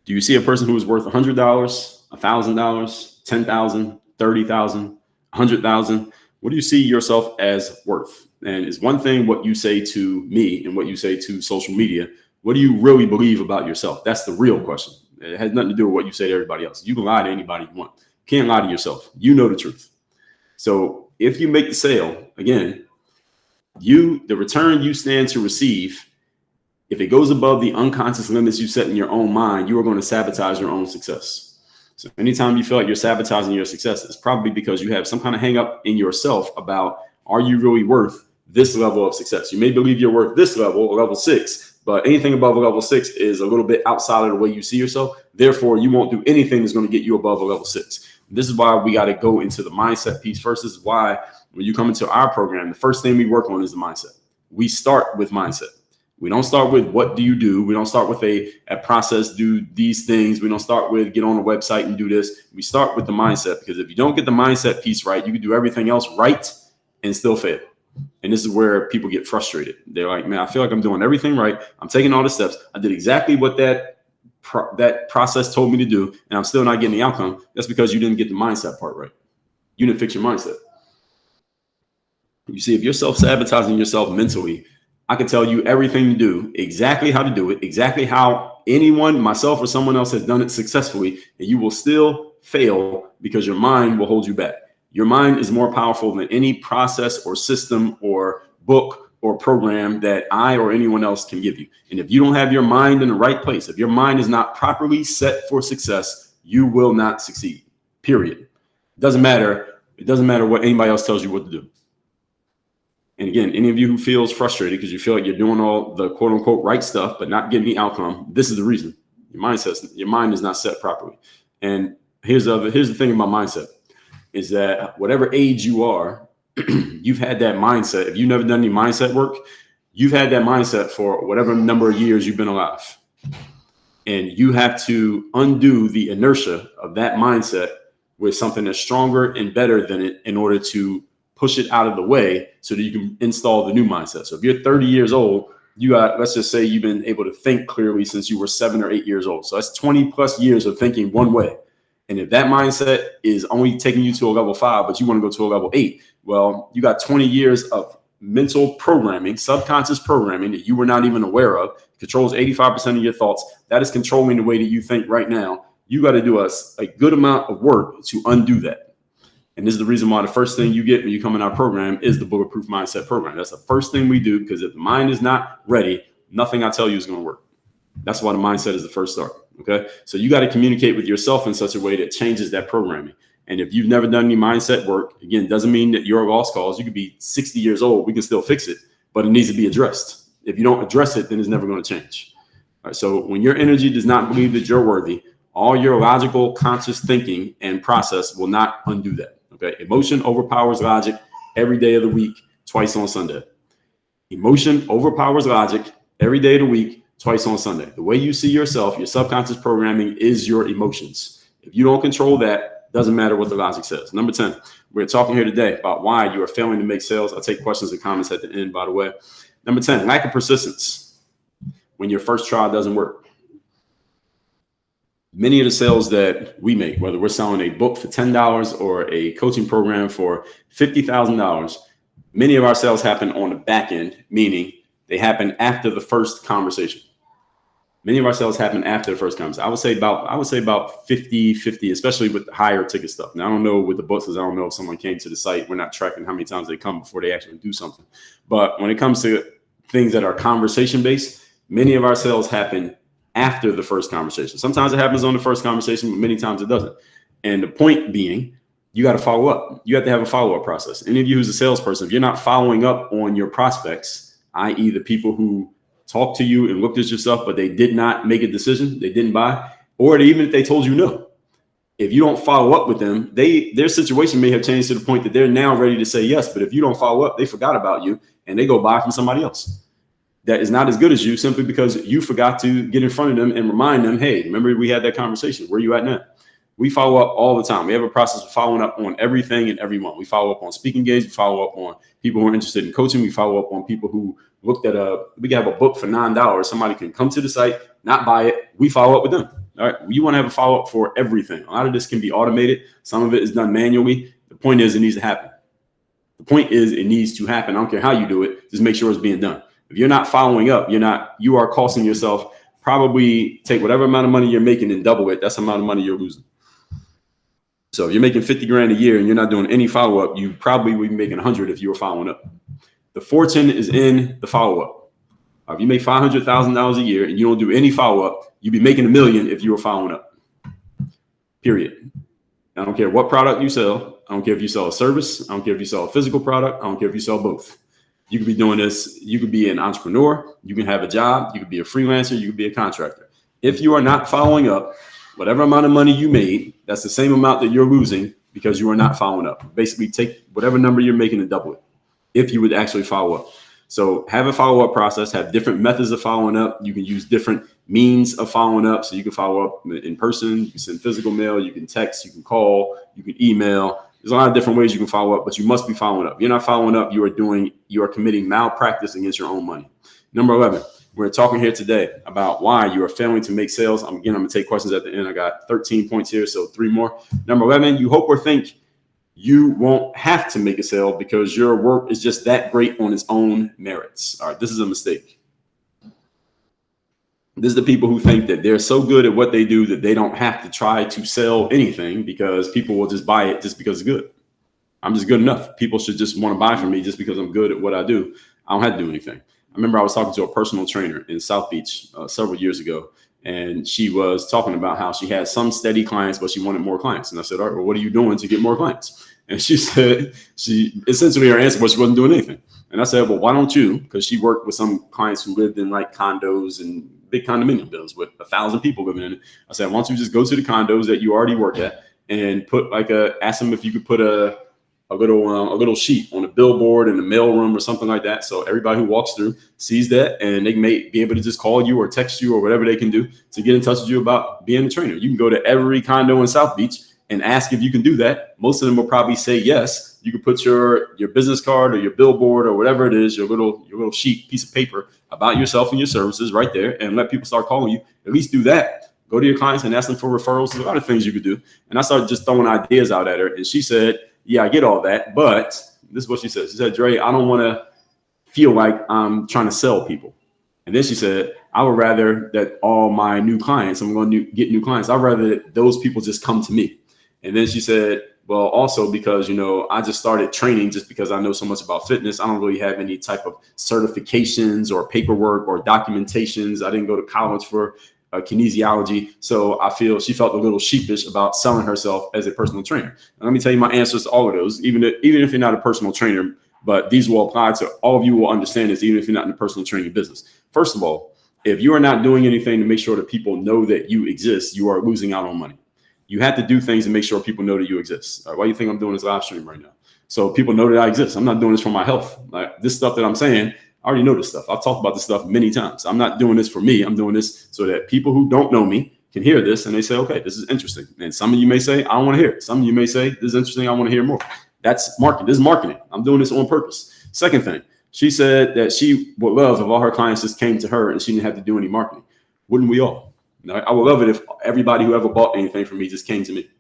Do you see a person who is worth $100, $1,000, $10,000, $30,000, $100,000? What do you see yourself as worth? And it's one thing what you say to me and what you say to social media. What do you really believe about yourself? That's the real question. It has nothing to do with what you say to everybody else. You can lie to anybody you want. You can't lie to yourself. You know the truth. So if you make the sale, again, the return you stand to receive, if it goes above the unconscious limits you set in your own mind, you are going to sabotage your own success. So anytime you feel like you're sabotaging your success, it's probably because you have some kind of hang up in yourself about, are you really worth this level of success? You may believe you're worth this level, level 6, but anything above a level 6 is a little bit outside of the way you see yourself. Therefore, you won't do anything that's going to get you above a level 6. This is why we got to go into the mindset piece first. This is why when you come into our program, the first thing we work on is the mindset. We start with mindset. We don't start with what do you do? We don't start with a process, do these things. We don't start with get on the website and do this. We start with the mindset, because if you don't get the mindset piece right, you can do everything else right and still fail. And this is where people get frustrated. They're like, man, I feel like I'm doing everything right. I'm taking all the steps. I did exactly what that process told me to do, and I'm still not getting the outcome. That's because you didn't get the mindset part right. You didn't fix your mindset. You see, if you're self-sabotaging yourself mentally, I can tell you everything to do, exactly how to do it, exactly how anyone, myself or someone else has done it successfully, and you will still fail because your mind will hold you back. Your mind is more powerful than any process or system or book or program that I or anyone else can give you. And if you don't have your mind in the right place, if your mind is not properly set for success, you will not succeed, period. It doesn't matter. It doesn't matter what anybody else tells you what to do. And again, any of you who feels frustrated because you feel like you're doing all the quote unquote right stuff, but not getting the outcome, this is the reason. Your mind is not set properly. And here's the thing about mindset is that whatever age you are, you've had that mindset. If you've never done any mindset work, you've had that mindset for whatever number of years you've been alive. And you have to undo the inertia of that mindset with something that's stronger and better than it in order to push it out of the way so that you can install the new mindset. So if you're 30 years old, you got, let's just say you've been able to think clearly since you were 7 or 8 years old. So that's 20 plus years of thinking one way. And if that mindset is only taking you to a level 5, but you want to go to a level 8, well, you got 20 years of mental programming, subconscious programming that you were not even aware of, controls 85% of your thoughts. That is controlling the way that you think right now. You got to do a good amount of work to undo that. And this is the reason why the first thing you get when you come in our program is the Bulletproof Mindset program. That's the first thing we do, because if the mind is not ready, nothing I tell you is going to work. That's why the mindset is the first start. Okay. So you got to communicate with yourself in such a way that changes that programming. And if you've never done any mindset work, again, doesn't mean that you're a lost cause. You could be 60 years old. We can still fix it, but it needs to be addressed. If you don't address it, then it's never going to change. All right. So when your energy does not believe that you're worthy, all your logical, conscious thinking and process will not undo that. Okay. Emotion overpowers logic every day of the week, twice on Sunday. Emotion overpowers logic every day of the week, twice on Sunday. The way you see yourself, your subconscious programming is your emotions. If you don't control that, doesn't matter what the logic says. Number 10, we're talking here today about why you are failing to make sales. I'll take questions and comments at the end, by the way. Number 10, lack of persistence when your first try doesn't work. Many of the sales that we make, whether we're selling a book for $10 or a coaching program for $50,000, many of our sales happen on the back end, meaning they happen after the first conversation. Many of our sales happen after the first conversation. I would say about 50-50, especially with the higher ticket stuff. Now, I don't know with the books, because I don't know if someone came to the site. We're not tracking how many times they come before they actually do something. But when it comes to things that are conversation based, many of our sales happen after the first conversation. Sometimes it happens on the first conversation, but many times it doesn't. And the point being, you got to follow up. You have to have a follow-up process. Any of you who's a salesperson, if you're not following up on your prospects, i.e. the people who talked to you and looked at your stuff, but they did not make a decision, they didn't buy, or even if they told you no, if you don't follow up with them, their situation may have changed to the point that they're now ready to say yes. But if you don't follow up, they forgot about you and they go buy from somebody else that is not as good as you, simply because you forgot to get in front of them and remind them, hey, remember we had that conversation. Where are you at now? We follow up all the time. We have a process of following up on everything and everyone. We follow up on speaking gigs. We follow up on people who are interested in coaching. We follow up on people who looked at we can have a book for $9. Somebody can come to the site, not buy it. We follow up with them. All right. You want to have a follow up for everything. A lot of this can be automated. Some of it is done manually. The point is it needs to happen. The point is it needs to happen. I don't care how you do it. Just make sure it's being done. If you're not following up, you are costing yourself. Probably take whatever amount of money you're making and double it. That's the amount of money you're losing. So if you're making 50 grand a year and you're not doing any follow up, you probably would be making 100 if you were following up. The fortune is in the follow up. If you make $500,000 a year and you don't do any follow up, you'd be making $1 million if you were following up. Period. I don't care what product you sell. I don't care if you sell a service. I don't care if you sell a physical product. I don't care if you sell both. You could be doing this. You could be an entrepreneur. You can have a job. You could be a freelancer. You could be a contractor. If you are not following up, whatever amount of money you made, that's the same amount that you're losing because you are not following up. Basically, take whatever number you're making and double it if you would actually follow up. So have a follow-up process, have different methods of following up. You can use different means of following up. So you can follow up in person, you can send physical mail, you can text, you can call, you can email. There's a lot of different ways you can follow up, but you must be following up. If you're not following up, you are committing malpractice against your own money. Number 11, we're talking here today about why you are failing to make sales. I'm going to take questions at the end. I got 13 points here, so 3 more. Number 11, you hope or think you won't have to make a sale because your work is just that great on its own merits. All right, this is a mistake. This is the people who think that they're so good at what they do that they don't have to try to sell anything because people will just buy it just because it's good. I'm just good enough. People should just want to buy from me just because I'm good at what I do. I don't have to do anything. I remember I was talking to a personal trainer in South Beach several years ago, and she was talking about how she had some steady clients, but she wanted more clients. And I said, all right, well, what are you doing to get more clients? And she said, essentially her answer was she wasn't doing anything. And I said, well, why don't you? Because she worked with some clients who lived in like condos and big condominium buildings with 1,000 people living in it. I said, why don't you just go to the condos that you already work at and put ask them if you could put a little sheet on a billboard in the mailroom or something like that. So everybody who walks through sees that, and they may be able to just call you or text you or whatever they can do to get in touch with you about being a trainer. You can go to every condo in South Beach and ask if you can do that. Most of them will probably say yes. You can put your business card or your billboard or whatever it is, your little sheet, piece of paper about yourself and your services right there, and let people start calling you. At least do that. Go to your clients and ask them for referrals. There's a lot of things you could do. And I started just throwing ideas out at her, and she said, yeah, I get all that, but this is what she said. She said, Dre, I don't want to feel like I'm trying to sell people. And then she said, I would rather that all my new clients, I'm going to get new clients, I'd rather that those people just come to me. And then she said, well, also because, I just started training just because I know so much about fitness. I don't really have any type of certifications or paperwork or documentations. I didn't go to college for kinesiology. So she felt a little sheepish about selling herself as a personal trainer. And let me tell you my answers to all of those, even if you're not a personal trainer, but these will apply to all of you will understand this, even if you're not in the personal training business. First of all, if you are not doing anything to make sure that people know that you exist, you are losing out on money. You have to do things to make sure people know that you exist. Why do you think I'm doing this live stream right now? So people know that I exist. I'm not doing this for my health. Like this stuff that I'm saying, I already know this stuff. I've talked about this stuff many times. I'm not doing this for me. I'm doing this so that people who don't know me can hear this and they say, okay, this is interesting. And some of you may say, I don't want to hear it. Some of you may say, this is interesting. I want to hear more. That's marketing. This is marketing. I'm doing this on purpose. Second thing, she said that she would love if all her clients just came to her and she didn't have to do any marketing. Wouldn't we all? I would love it if everybody who ever bought anything from me just came to me.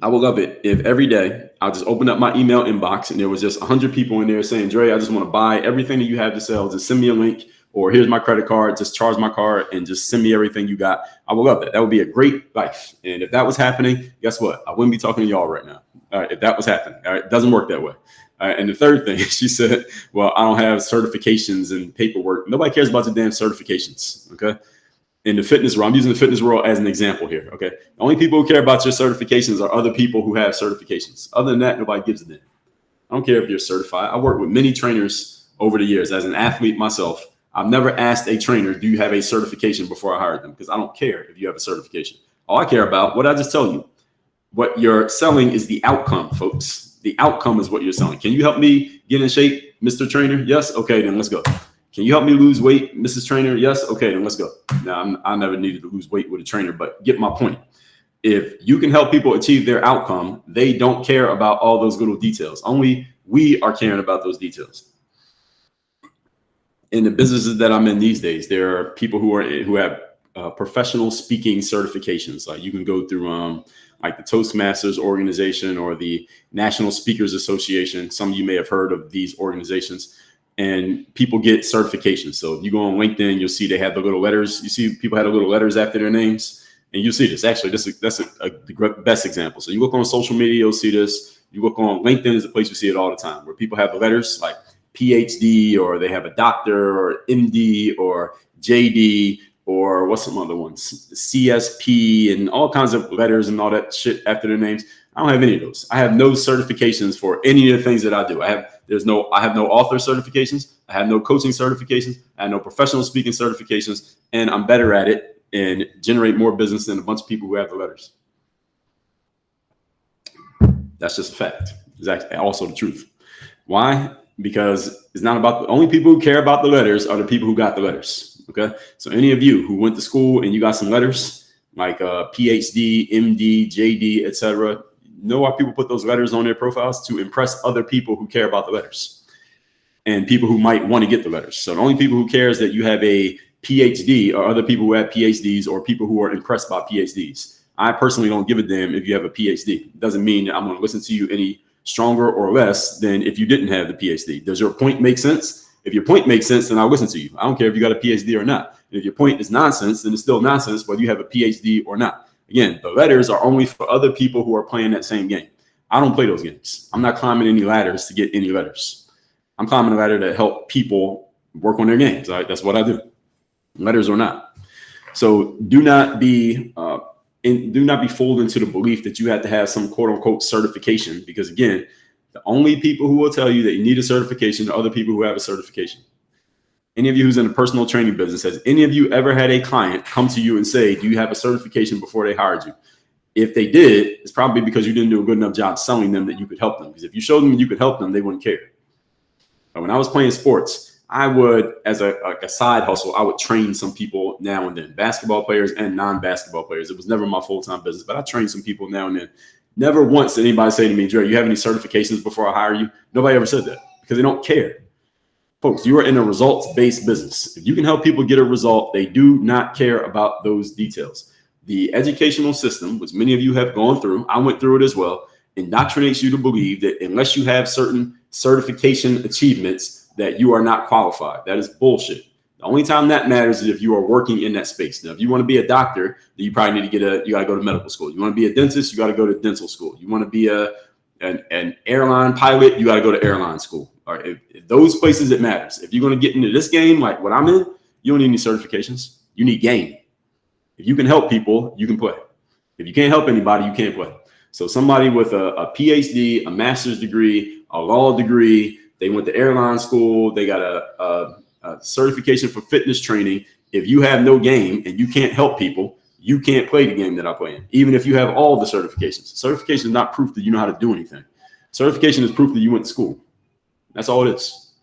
I would love it if every day I'll just open up my email inbox and there was just 100 people in there saying, Dre, I just want to buy everything that you have to sell. Just send me a link, or here's my credit card. Just charge my card and just send me everything you got. I would love that. That would be a great life. And if that was happening, guess what? I wouldn't be talking to y'all right now. All right, if that was happening. All right, it doesn't work that way. All right, and the third thing, she said, well, I don't have certifications and paperwork. Nobody cares about your damn certifications. Okay. In the fitness world, I'm using the fitness world as an example here. Okay. The only people who care about your certifications are other people who have certifications. Other than that, nobody gives a damn. I don't care if you're certified. I work with many trainers over the years as an athlete myself. I've never asked a trainer, do you have a certification before I hired them? Because I don't care if you have a certification. All I care about, what I just tell you, what you're selling is the outcome, folks. The outcome is what you're selling. Can you help me get in shape, Mr. Trainer? Yes. Okay, then let's go. Can you help me lose weight, Mrs. Trainer? Yes. Okay, then let's go. Now, I never needed to lose weight with a trainer, but get my point. If you can help people achieve their outcome, they don't care about all those little details. Only we are caring about those details. In the businesses that I'm in these days, there are people who have professional speaking certifications. Like you can go through like the Toastmasters organization or the National Speakers Association. Some of you may have heard of these organizations. And people get certifications. So if you go on LinkedIn, you'll see they have the little letters. You see people have the little letters after their names, and you see this. Actually, that's the best example. So you look on social media, you'll see this. You look on LinkedIn is a place you see it all the time, where people have the letters like PhD, or they have a doctor, or MD, or JD, or what's some other ones, CSP, and all kinds of letters and all that shit after their names. I don't have any of those. I have no certifications for any of the things that I do. I have no author certifications. I have no coaching certifications. I have no professional speaking certifications, and I'm better at it and generate more business than a bunch of people who have the letters. That's just a fact. It's actually also the truth. Why? Because it's not about the only people who care about the letters are the people who got the letters. Okay. So any of you who went to school and you got some letters like PhD, MD, JD, etc., know why people put those letters on their profiles? To impress other people who care about the letters and people who might want to get the letters. So the only people who cares that you have a PhD are other people who have PhDs or people who are impressed by PhDs. I personally don't give a damn if you have a PhD. It doesn't mean I'm going to listen to you any stronger or less than if you didn't have the PhD. Does your point make sense? If your point makes sense, then I'll listen to you. I don't care if you got a PhD or not. And if your point is nonsense, then it's still nonsense whether you have a PhD or not. Again, the letters are only for other people who are playing that same game. I don't play those games. I'm not climbing any ladders to get any letters. I'm climbing a ladder to help people work on their games. All right? That's what I do, letters or not. So do not be fooled into the belief that you have to have some quote unquote certification, because again, the only people who will tell you that you need a certification are other people who have a certification. Any of you who's in the personal training business, has any of you ever had a client come to you and say, do you have a certification before they hired you? If they did, it's probably because you didn't do a good enough job selling them that you could help them. Because if you showed them you could help them, they wouldn't care. But when I was playing sports, I would, as a side hustle, I would train some people now and then, basketball players and non-basketball players. It was never my full-time business, but I trained some people now and then. Never once did anybody say to me, Dre, you have any certifications before I hire you? Nobody ever said that because they don't care. Folks, you are in a results-based business. If you can help people get a result, they do not care about those details. The educational system, which many of you have gone through, I went through it as well, indoctrinates you to believe that unless you have certain certification achievements, that you are not qualified. That is bullshit. The only time that matters is if you are working in that space. Now, if you want to be a doctor, then you probably need to you got to go to medical school. You want to be a dentist, you got to go to dental school. You want to be an airline pilot, you got to go to airline school. All right, if those places it matters. If you're going to get into this game like what I'm in, you don't need any certifications. You need game. If you can help people, you can play. If you can't help anybody, you can't play. So somebody with a PhD, a master's degree, a law degree, they went to airline school, they got a certification for fitness training. If you have no game and you can't help people, you can't play the game that I play in, even if you have all the certifications. Certification is not proof that you know how to do anything. Certification is proof that you went to school. That's all it is.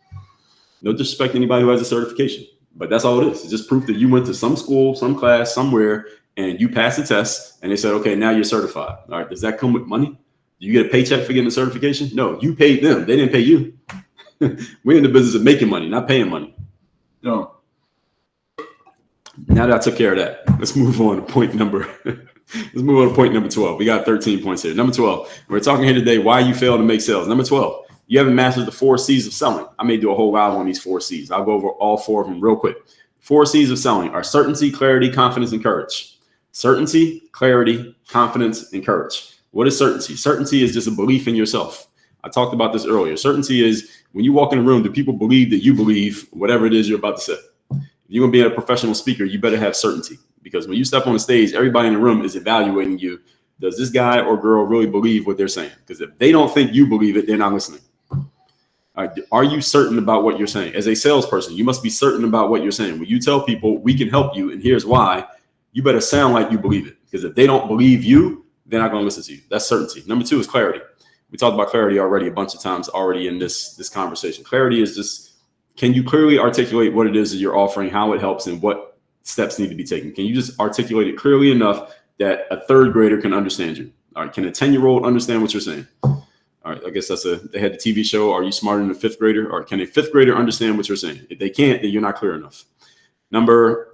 No disrespect to anybody who has a certification, but that's all it is. It's just proof that you went to some school, some class, somewhere, and you passed the test, and they said, okay, now you're certified. All right, does that come with money? Do you get a paycheck for getting a certification? No, you paid them. They didn't pay you. We're in the business of making money, not paying money. No. Now that I took care of that, let's move on to point number. Let's move on to point number 12. We got 13 points here. Number 12, we're talking here today why you fail to make sales. Number 12, you haven't mastered the 4 C's of selling. I may do a whole live on these 4 C's. I'll go over all 4 of them real quick. 4 C's of selling are certainty, clarity, confidence, and courage. Certainty, clarity, confidence, and courage. What is certainty? Certainty is just a belief in yourself. I talked about this earlier. Certainty is when you walk in a room, do people believe that you believe whatever it is you're about to say? If you're going to be a professional speaker, you better have certainty, because when you step on the stage, everybody in the room is evaluating you. Does this guy or girl really believe what they're saying? Because if they don't think you believe it, they're not listening. All right, are you certain about what you're saying? As a salesperson, you must be certain about what you're saying. When you tell people we can help you and here's why, you better sound like you believe it, because if they don't believe you, they're not going to listen to you. That's certainty. Number 2 is clarity. We talked about clarity already a bunch of times already in this conversation. Clarity is just, can you clearly articulate what it is that you're offering, how it helps, and what steps need to be taken? Can you just articulate it clearly enough that a 3rd grader can understand you? All right, can a 10-year-old understand what you're saying? All right, I guess they had the TV show, Are You Smarter Than a 5th Grader? Or can a 5th grader understand what you're saying? If they can't, then you're not clear enough. The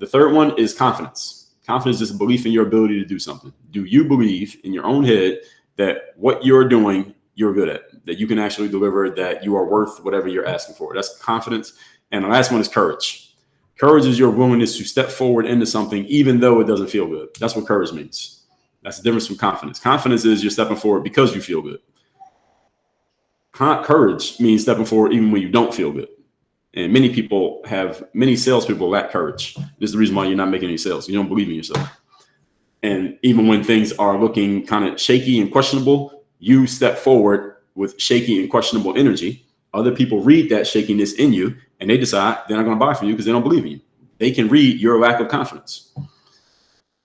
3rd one is confidence. Confidence is a belief in your ability to do something. Do you believe in your own head that what you're doing, you're good at, that you can actually deliver, that you are worth whatever you're asking for? That's confidence. And the last one is courage. Courage is your willingness to step forward into something, even though it doesn't feel good. That's what courage means. That's the difference from confidence. Confidence is you're stepping forward because you feel good. Courage means stepping forward even when you don't feel good. And many salespeople lack courage. This is the reason why you're not making any sales. You don't believe in yourself. And even when things are looking kind of shaky and questionable, you step forward with shaky and questionable energy. Other people read that shakiness in you and they decide they're not going to buy from you because they don't believe in you. They can read your lack of confidence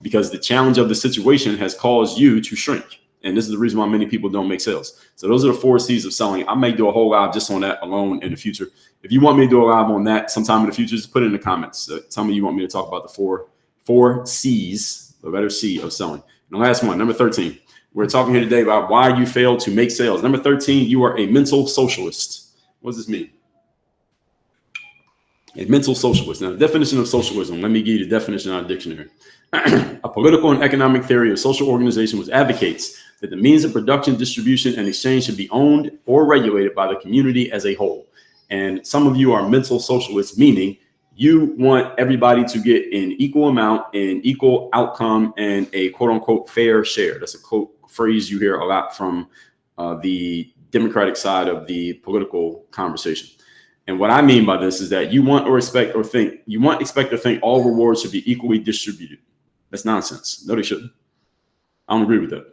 because the challenge of the situation has caused you to shrink. And this is the reason why many people don't make sales. So those are the 4 C's of selling. I may do a whole live just on that alone in the future. If you want me to do a live on that sometime in the future, just put it in the comments. Tell me you want me to talk about the four C's, the letter C of selling. And the last one, number 13. We're talking here today about why you fail to make sales. Number 13, you are a mental socialist. What does this mean? A mental socialist. Now, the definition of socialism, let me give you the definition out of the dictionary. A political and economic theory of social organization which advocates that the means of production, distribution, and exchange should be owned or regulated by the community as a whole. And some of you are mental socialists, meaning you want everybody to get an equal amount, an equal outcome, and a quote unquote fair share. That's a quote phrase you hear a lot from the Democratic side of the political conversation. And what I mean by this is that you want or expect or think all rewards should be equally distributed. That's nonsense. No, they shouldn't. I don't agree with that.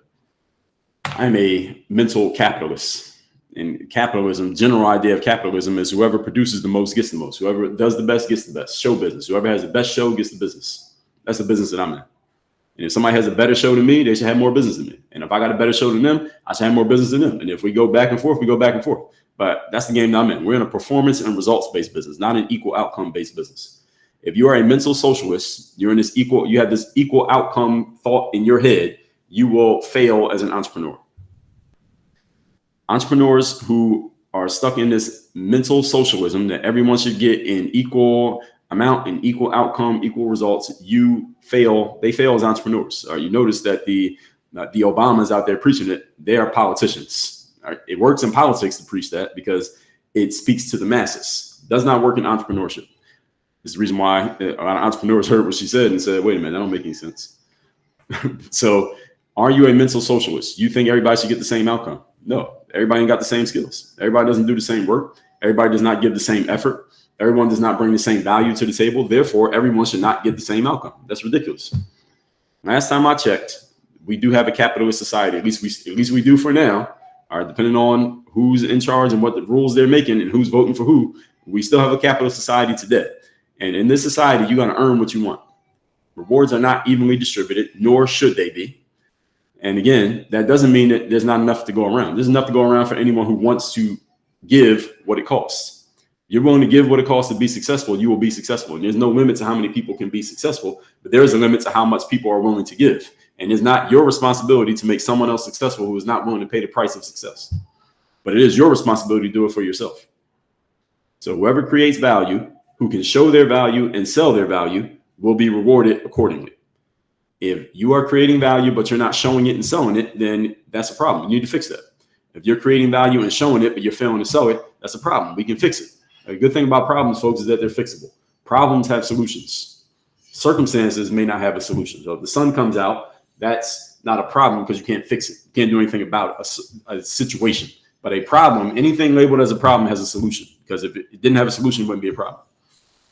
I'm a mental capitalist. And capitalism, general idea of capitalism is whoever produces the most gets the most. Whoever does the best gets the best. Show business. Whoever has the best show gets the business. That's the business that I'm in. And if somebody has a better show than me, they should have more business than me. And if I got a better show than them, I should have more business than them. And if we go back and forth, we go back and forth. But that's the game that I'm in. We're in a performance and results-based business, not an equal outcome-based business. If you are a mental socialist, you have this equal outcome thought in your head, you will fail as an entrepreneur. Entrepreneurs who are stuck in this mental socialism that everyone should get an equal amount, an equal outcome, equal results, they fail as entrepreneurs. You notice that the Obamas out there preaching it, they are politicians. It works in politics to preach that because it speaks to the masses. It does not work in entrepreneurship. It's the reason why a lot of entrepreneurs heard what she said and said, wait a minute, that don't make any sense. So are you a mental socialist? You think everybody should get the same outcome? No, everybody ain't got the same skills. Everybody doesn't do the same work. Everybody does not give the same effort. Everyone does not bring the same value to the table. Therefore, everyone should not get the same outcome. That's ridiculous. Last time I checked, we do have a capitalist society. At least we do for now. All right, depending on who's in charge and what the rules they're making and who's voting for who, we still have a capitalist society today. And in this society, you got to earn what you want. Rewards are not evenly distributed, nor should they be. And again, that doesn't mean that there's not enough to go around. There's enough to go around for anyone who wants to give what it costs. You're willing to give what it costs to be successful, you will be successful. And there's no limit to how many people can be successful, but there is a limit to how much people are willing to give. And it's not your responsibility to make someone else successful who is not willing to pay the price of success. But it is your responsibility to do it for yourself. So whoever creates value, who can show their value and sell their value, will be rewarded accordingly. If you are creating value, but you're not showing it and selling it, then that's a problem. You need to fix that. If you're creating value and showing it, but you're failing to sell it, that's a problem. We can fix it. A good thing about problems, folks, is that they're fixable. Problems have solutions. Circumstances may not have a solution. So if the sun comes out, that's not a problem because you can't fix it. You can't do anything about a situation. But a problem, anything labeled as a problem has a solution, because if it didn't have a solution, it wouldn't be a problem.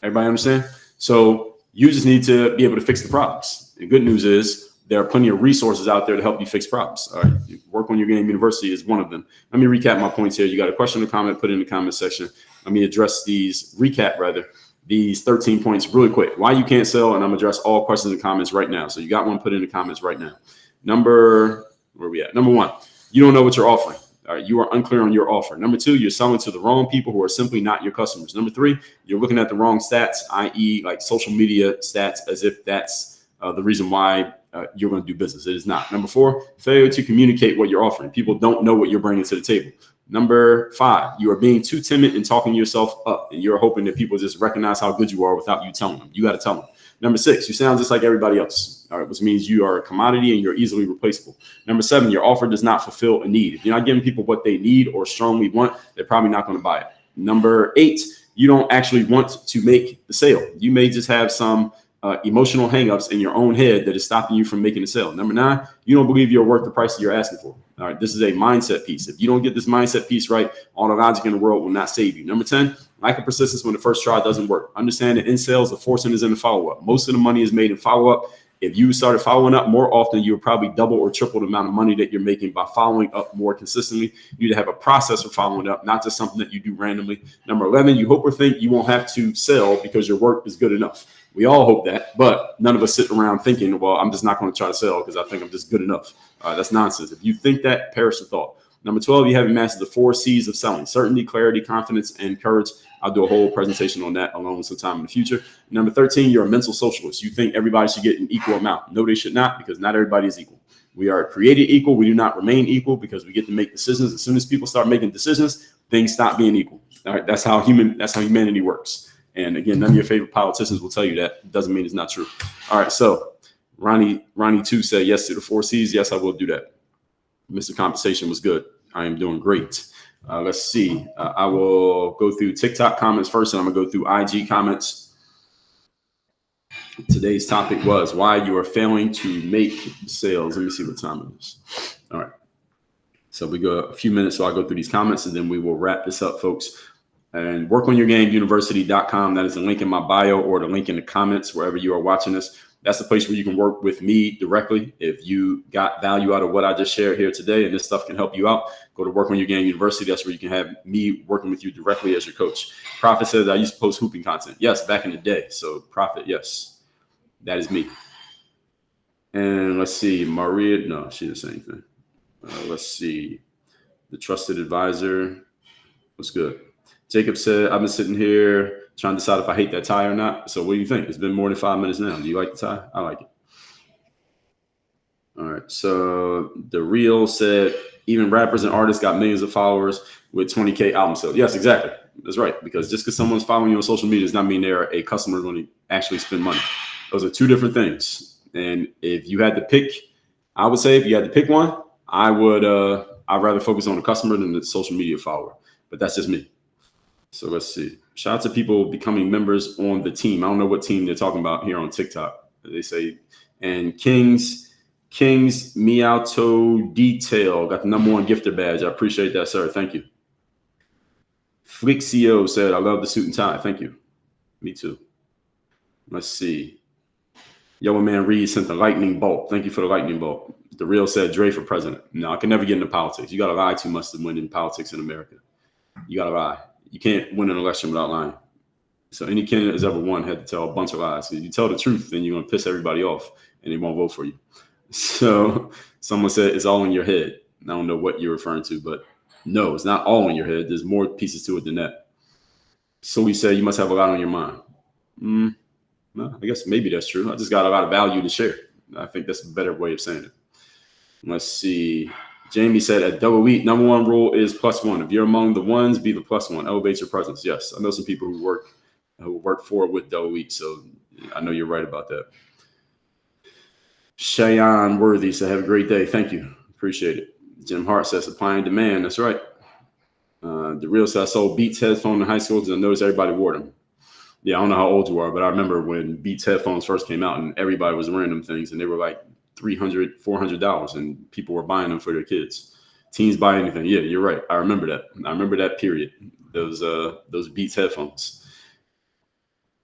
Everybody understand? So you just need to be able to fix the problems. The good news is there are plenty of resources out there to help you fix problems. All right. Work on Your Game University is one of them. Let me recap my points here. You got a question or comment, put it in the comment section. Let me address these 13 points really quick. Why you can't sell, and I'm gonna address all questions and comments right now. So you got one, put it in the comments right now. Number 1, you don't know what you're offering. All right, you are unclear on your offer. Number 2, you're selling to the wrong people who are simply not your customers. Number 3, you're looking at the wrong stats, i.e. like social media stats, as if that's the reason why you're going to do business. It is not. Number 4, failure to communicate what you're offering. People don't know what you're bringing to the table. Number 5, you are being too timid and talking yourself up, and you're hoping that people just recognize how good you are without you telling them. You got to tell them. Number 6, you sound just like everybody else, all right, which means you are a commodity and you're easily replaceable. Number 7, your offer does not fulfill a need. If you're not giving people what they need or strongly want, they're probably not going to buy it. Number 8, you don't actually want to make the sale. You may just have some emotional hangups in your own head that is stopping you from making a sale. Number 9, you don't believe you're worth the price that you're asking for. All right, this is a mindset piece. If you don't get this mindset piece right, all the logic in the world will not save you. Number 10, lack of persistence when the first try doesn't work. Understand that in sales, the forcing is in the follow-up. Most of the money is made in follow-up. If you started following up more often, you would probably double or triple the amount of money that you're making by following up more consistently. You need to have a process for following up, not just something that you do randomly. Number 11, you hope or think you won't have to sell because your work is good enough. We all hope that, but none of us sit around thinking, well, I'm just not going to try to sell because I think I'm just good enough. That's nonsense. If you think that, perish the thought. Number 12, you haven't mastered the 4 C's of selling: certainty, clarity, confidence, and courage. I'll do a whole presentation on that alone sometime in the future. Number 13, you're a mental socialist. You think everybody should get an equal amount. No, they should not, because not everybody is equal. We are created equal. We do not remain equal because we get to make decisions. As soon as people start making decisions, things stop being equal. All right, that's how humanity works. And again, none of your favorite politicians will tell you that. It doesn't mean it's not true. All right, so Ronnie 2 said yes to the 4 C's. Yes, I will do that. Mr. Compensation was good. I am doing great. Let's see. I will go through TikTok comments first, and I'm going to go through IG comments. Today's topic was why you are failing to make sales. Let me see what time it is. All right. So we go a few minutes, so I'll go through these comments, and then we will wrap this up, folks. And workonyourgameuniversity.com. That is the link in my bio or the link in the comments wherever you are watching this. That's the place where you can work with me directly. If you got value out of what I just shared here today and this stuff can help you out, go to Work on Your Game University. That's where you can have me working with you directly as your coach. Prophet says I used to post hooping content. Yes, back in the day. So Prophet, yes, that is me. And let's see, Maria. No, she didn't say anything. Let's see. The trusted advisor. What's good? Jacob said, I've been sitting here trying to decide if I hate that tie or not. So what do you think? It's been more than 5 minutes now. Do you like the tie? I like it. All right. So the Real said, even rappers and artists got millions of followers with 20K album sales. Yes, exactly. That's right. Because just because someone's following you on social media does not mean they're a customer going to actually spend money. Those are two different things. And if you had to pick, I would say if you had to pick one, I'd rather focus on the customer than the social media follower. But that's just me. So let's see. Shout out to people becoming members on the team. I don't know what team they're talking about here on TikTok. They say, and King's Miauto Detail got the #1 gifter badge. I appreciate that, sir. Thank you. Flixio said, I love the suit and tie. Thank you. Me too. Let's see. Yellow Man Reed sent the lightning bolt. Thank you for the lightning bolt. The Real said Dre for president. No, I can never get into politics. You got to lie too much to win in politics in America. You got to lie. You can't win an election without lying. So any candidate that's ever won had to tell a bunch of lies. If you tell the truth, then you're going to piss everybody off and they won't vote for you. So someone said it's all in your head. I don't know what you're referring to, but no, it's not all in your head. There's more pieces to it than that. So we said you must have a lot on your mind. No, I guess maybe that's true. I just got a lot of value to share. I think that's a better way of saying it. Let's see. Jamie said at double week, #1 rule is +1. If you're among the ones, be the +1. Elevate your presence. Yes, I know some people who work for it with double week, so I know you're right about that. Cheyenne Worthy said, have a great day. Thank you. Appreciate it. Jim Hart says supply and demand. That's right. The Real said I sold Beats headphones in high school because I noticed everybody wore them. Yeah, I don't know how old you are, but I remember when Beats headphones first came out and everybody was wearing them things and they were like $300, $400 and people were buying them for their kids. Teens buy anything. Yeah, you're right. I remember that. I remember that period. Those Beats headphones.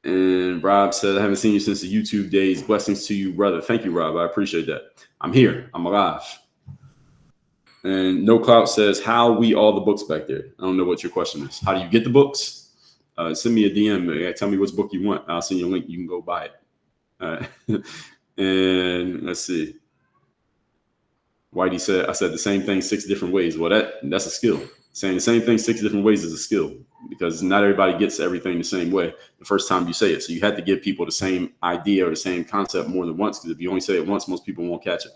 And Rob said, I haven't seen you since the YouTube days. Blessings to you, brother. Thank you, Rob. I appreciate that. I'm here. I'm alive. And No Clout says, how we all the books back there? I don't know what your question is. How do you get the books? Send me a DM. Tell me which book you want. I'll send you a link. You can go buy it. All right. And let's see. Whitey said, I said the same thing 6 different ways. Well, that's a skill. Saying the same thing 6 different ways is a skill because not everybody gets everything the same way the first time you say it. So you have to give people the same idea or the same concept more than once, because if you only say it once, most people won't catch it.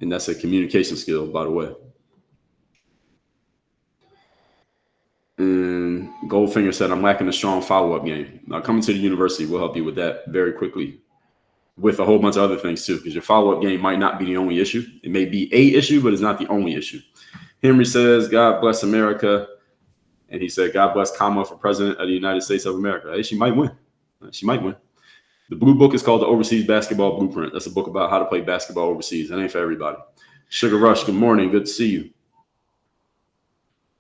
And that's a communication skill, by the way. And Goldfinger said, I'm lacking a strong follow-up game. Now, coming to the university will help you with that very quickly, with a whole bunch of other things too, because your follow-up game might not be the only issue. It may be a issue, but it's not the only issue. Henry says, God bless America. And he said, God bless Kamala for president of the United States of America. Hey, she might win. She might win. The blue book is called The Overseas Basketball Blueprint. That's a book about how to play basketball overseas. That ain't for everybody. Sugar Rush, good morning. Good to see you.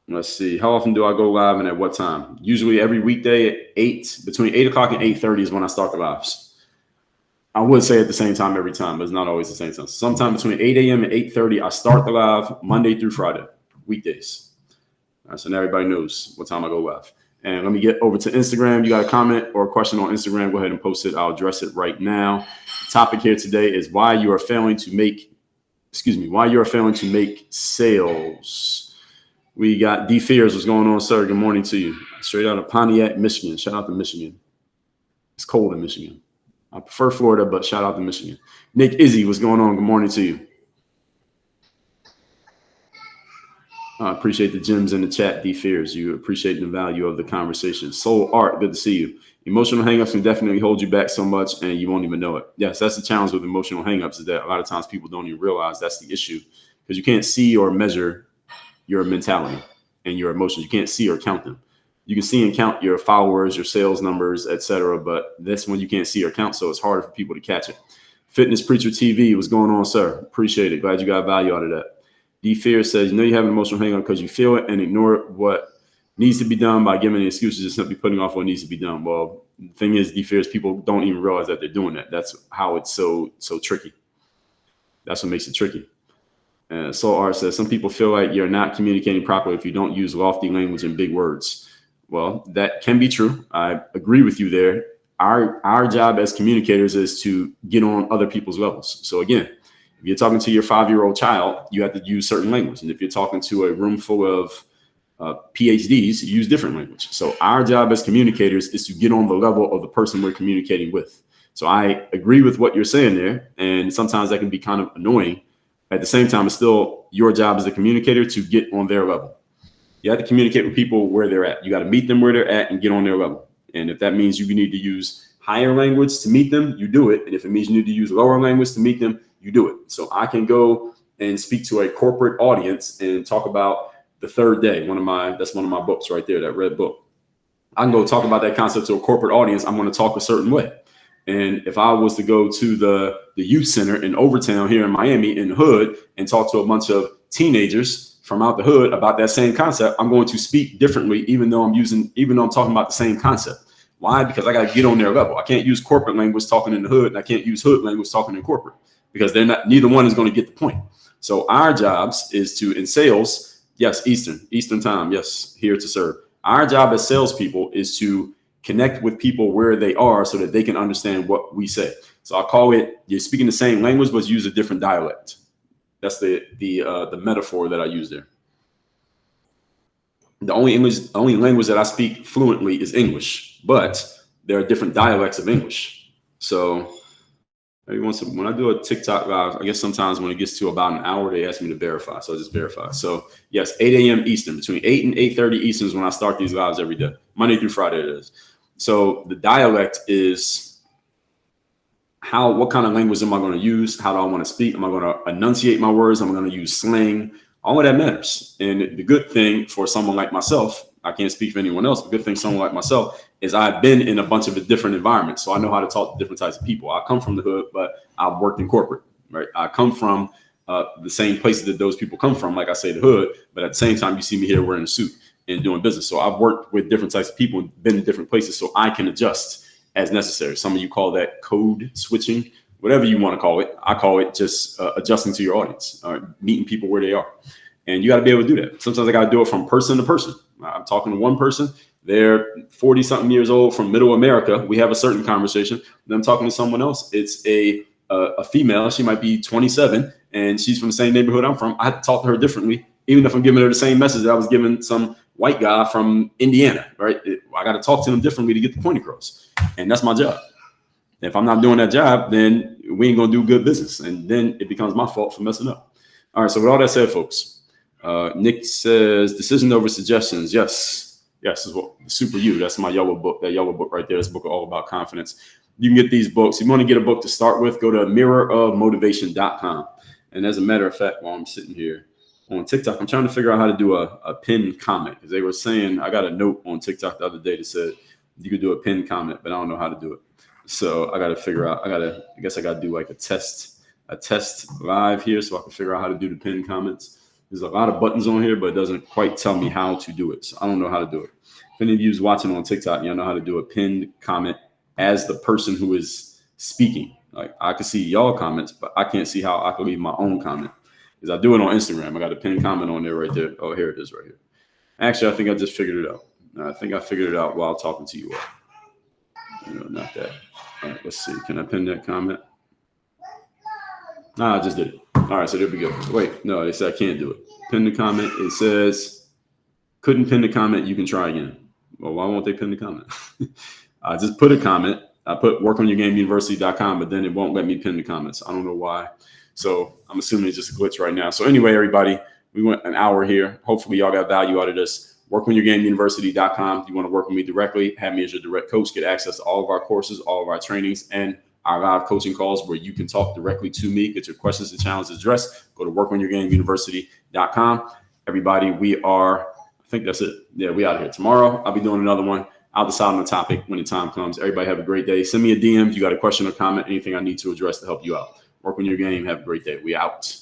Let's see. How often do I go live and at what time? Usually every weekday at 8, between 8 o'clock and 8:30 is when I start the lives. I would say at the same time every time, but it's not always the same time. Sometime between 8 a.m. and 8:30, I start the live Monday through Friday, weekdays. All right, so now everybody knows what time I go live. And let me get over to Instagram. You got a comment or a question on Instagram, go ahead and post it. I'll address it right now. The topic here today is why you are failing to make sales. We got D Fears. What's going on, sir? Good morning to you. Straight out of Pontiac, Michigan. Shout out to Michigan. It's cold in Michigan. I prefer Florida, but shout out to Michigan. Nick Izzy, what's going on? Good morning to you. I appreciate the gems in the chat, D Fears. You appreciate the value of the conversation. Soul Art, good to see you. Emotional hangups can definitely hold you back so much and you won't even know it. Yes, that's the challenge with emotional hangups, is that a lot of times people don't even realize that's the issue, because you can't see or measure your mentality and your emotions. You can't see or count them. You can see and count your followers, your sales numbers, etc., but that's when you can't see or count, so it's harder for people to catch it. Fitness Preacher TV, what's going on, sir? Appreciate it. Glad you got value out of that. D Fear says, you have an emotional hang up because you feel it and ignore what needs to be done by giving excuses and simply putting off what needs to be done. Well, the thing is, D Fear, people don't even realize that they're doing that. That's how it's so tricky. That's what makes it tricky. Soul Art says, some people feel like you're not communicating properly if you don't use lofty language and big words. Well, that can be true. I agree with you there. Our job as communicators is to get on other people's levels. So again, if you're talking to your 5-year-old child, you have to use certain language. And if you're talking to a room full of PhDs, you use different language. So our job as communicators is to get on the level of the person we're communicating with. So I agree with what you're saying there. And sometimes that can be kind of annoying. At the same time, it's still your job as a communicator to get on their level. You have to communicate with people where they're at. You got to meet them where they're at and get on their level. And if that means you need to use higher language to meet them, you do it. And if it means you need to use lower language to meet them, you do it. So I can go and speak to a corporate audience and talk about The Third Day. That's one of my books right there, that red book. I can go talk about that concept to a corporate audience. I'm going to talk a certain way. And if I was to go to the youth center in Overtown here in Miami, in the hood, and talk to a bunch of teenagers from out the hood about that same concept, I'm going to speak differently, even though I'm talking about the same concept. Why? Because I got to get on their level. I can't use corporate language talking in the hood, and I can't use hood language talking in corporate, because neither one is going to get the point. So our jobs is to, in sales, yes, Eastern time, yes, here to serve. Our job as salespeople is to connect with people where they are so that they can understand what we say. So I call it, you're speaking the same language, but use a different dialect. That's the metaphor that I use there. The only language that I speak fluently is English, but there are different dialects of English. So maybe when I do a TikTok live, I guess sometimes when it gets to about an hour, they ask me to verify. So I just verify. So yes, 8 a.m. Eastern, between 8 and 8:30 Eastern is when I start these lives every day. Monday through Friday it is. So the dialect is what kind of language am I going to use? How do I want to speak? Am I going to enunciate my words? Am I going to use slang? All of that matters. And the good thing for someone like myself, I can't speak for anyone else, but the good thing for someone like myself is I've been in a bunch of different environments. So I know how to talk to different types of people. I come from the hood, but I've worked in corporate, right? I come from the same places that those people come from, like I say, the hood, but at the same time, you see me here wearing a suit and doing business. So I've worked with different types of people and been in different places, so I can adjust as necessary. Some of you call that code switching, whatever you want to call it. I call it just adjusting to your audience, meeting people where they are. And you got to be able to do that. Sometimes I got to do it from person to person. I'm talking to one person. They're 40 something years old from middle America. We have a certain conversation. Then I'm talking to someone else. It's a female. She might be 27 and she's from the same neighborhood I'm from. I have to talk to her differently, even if I'm giving her the same message that I was giving some white guy from Indiana, right? I got to talk to them differently to get the point across. And that's my job. If I'm not doing that job, then we ain't going to do good business. And then it becomes my fault for messing up. All right. So with all that said, folks, Nick says decision over suggestions. Yes, is what Super You. That's my yellow book. That yellow book right there. This book all about confidence. You can get these books. If you want to get a book to start with, go to mirrorofmotivation.com. And as a matter of fact, while I'm sitting here on TikTok, I'm trying to figure out how to do a pinned comment, because they were saying, I got a note on TikTok the other day that said you could do a pinned comment, but I don't know how to do it. So I got to figure out. I guess I got to do like a test live here, so I can figure out how to do the pinned comments. There's a lot of buttons on here, but it doesn't quite tell me how to do it. So I don't know how to do it. If any of you is watching on TikTok, you know how to do a pinned comment as the person who is speaking. Like I can see y'all comments, but I can't see how I can leave my own comment. Because I do it on Instagram. I got a pinned comment on there right there. Oh, here it is right here. Actually, I think I just figured it out. I think I figured it out while talking to you all. Not that. All right, let's see. Can I pin that comment? I just did it. All right, so there we go. Wait, no, they said I can't do it. Pin the comment. It says, couldn't pin the comment. You can try again. Well, why won't they pin the comment? I just put a comment. I put workonyourgameuniversity.com, but then it won't let me pin the comments. I don't know why. So I'm assuming it's just a glitch right now. So anyway, everybody, We went an hour here. Hopefully y'all got value out of this. Workonyourgameuniversity.com. If you want to work with me directly, have me as your direct coach, get access to all of our courses, all of our trainings, and our live coaching calls where you can talk directly to me, get your questions and challenges addressed. Go to workonyourgameuniversity.com. Everybody, I think that's it. Yeah, we out of here. Tomorrow, I'll be doing another one. I'll decide on the topic when the time comes. Everybody have a great day. Send me a DM if you got a question or comment, anything I need to address to help you out. Work on your game. Have a great day. We out.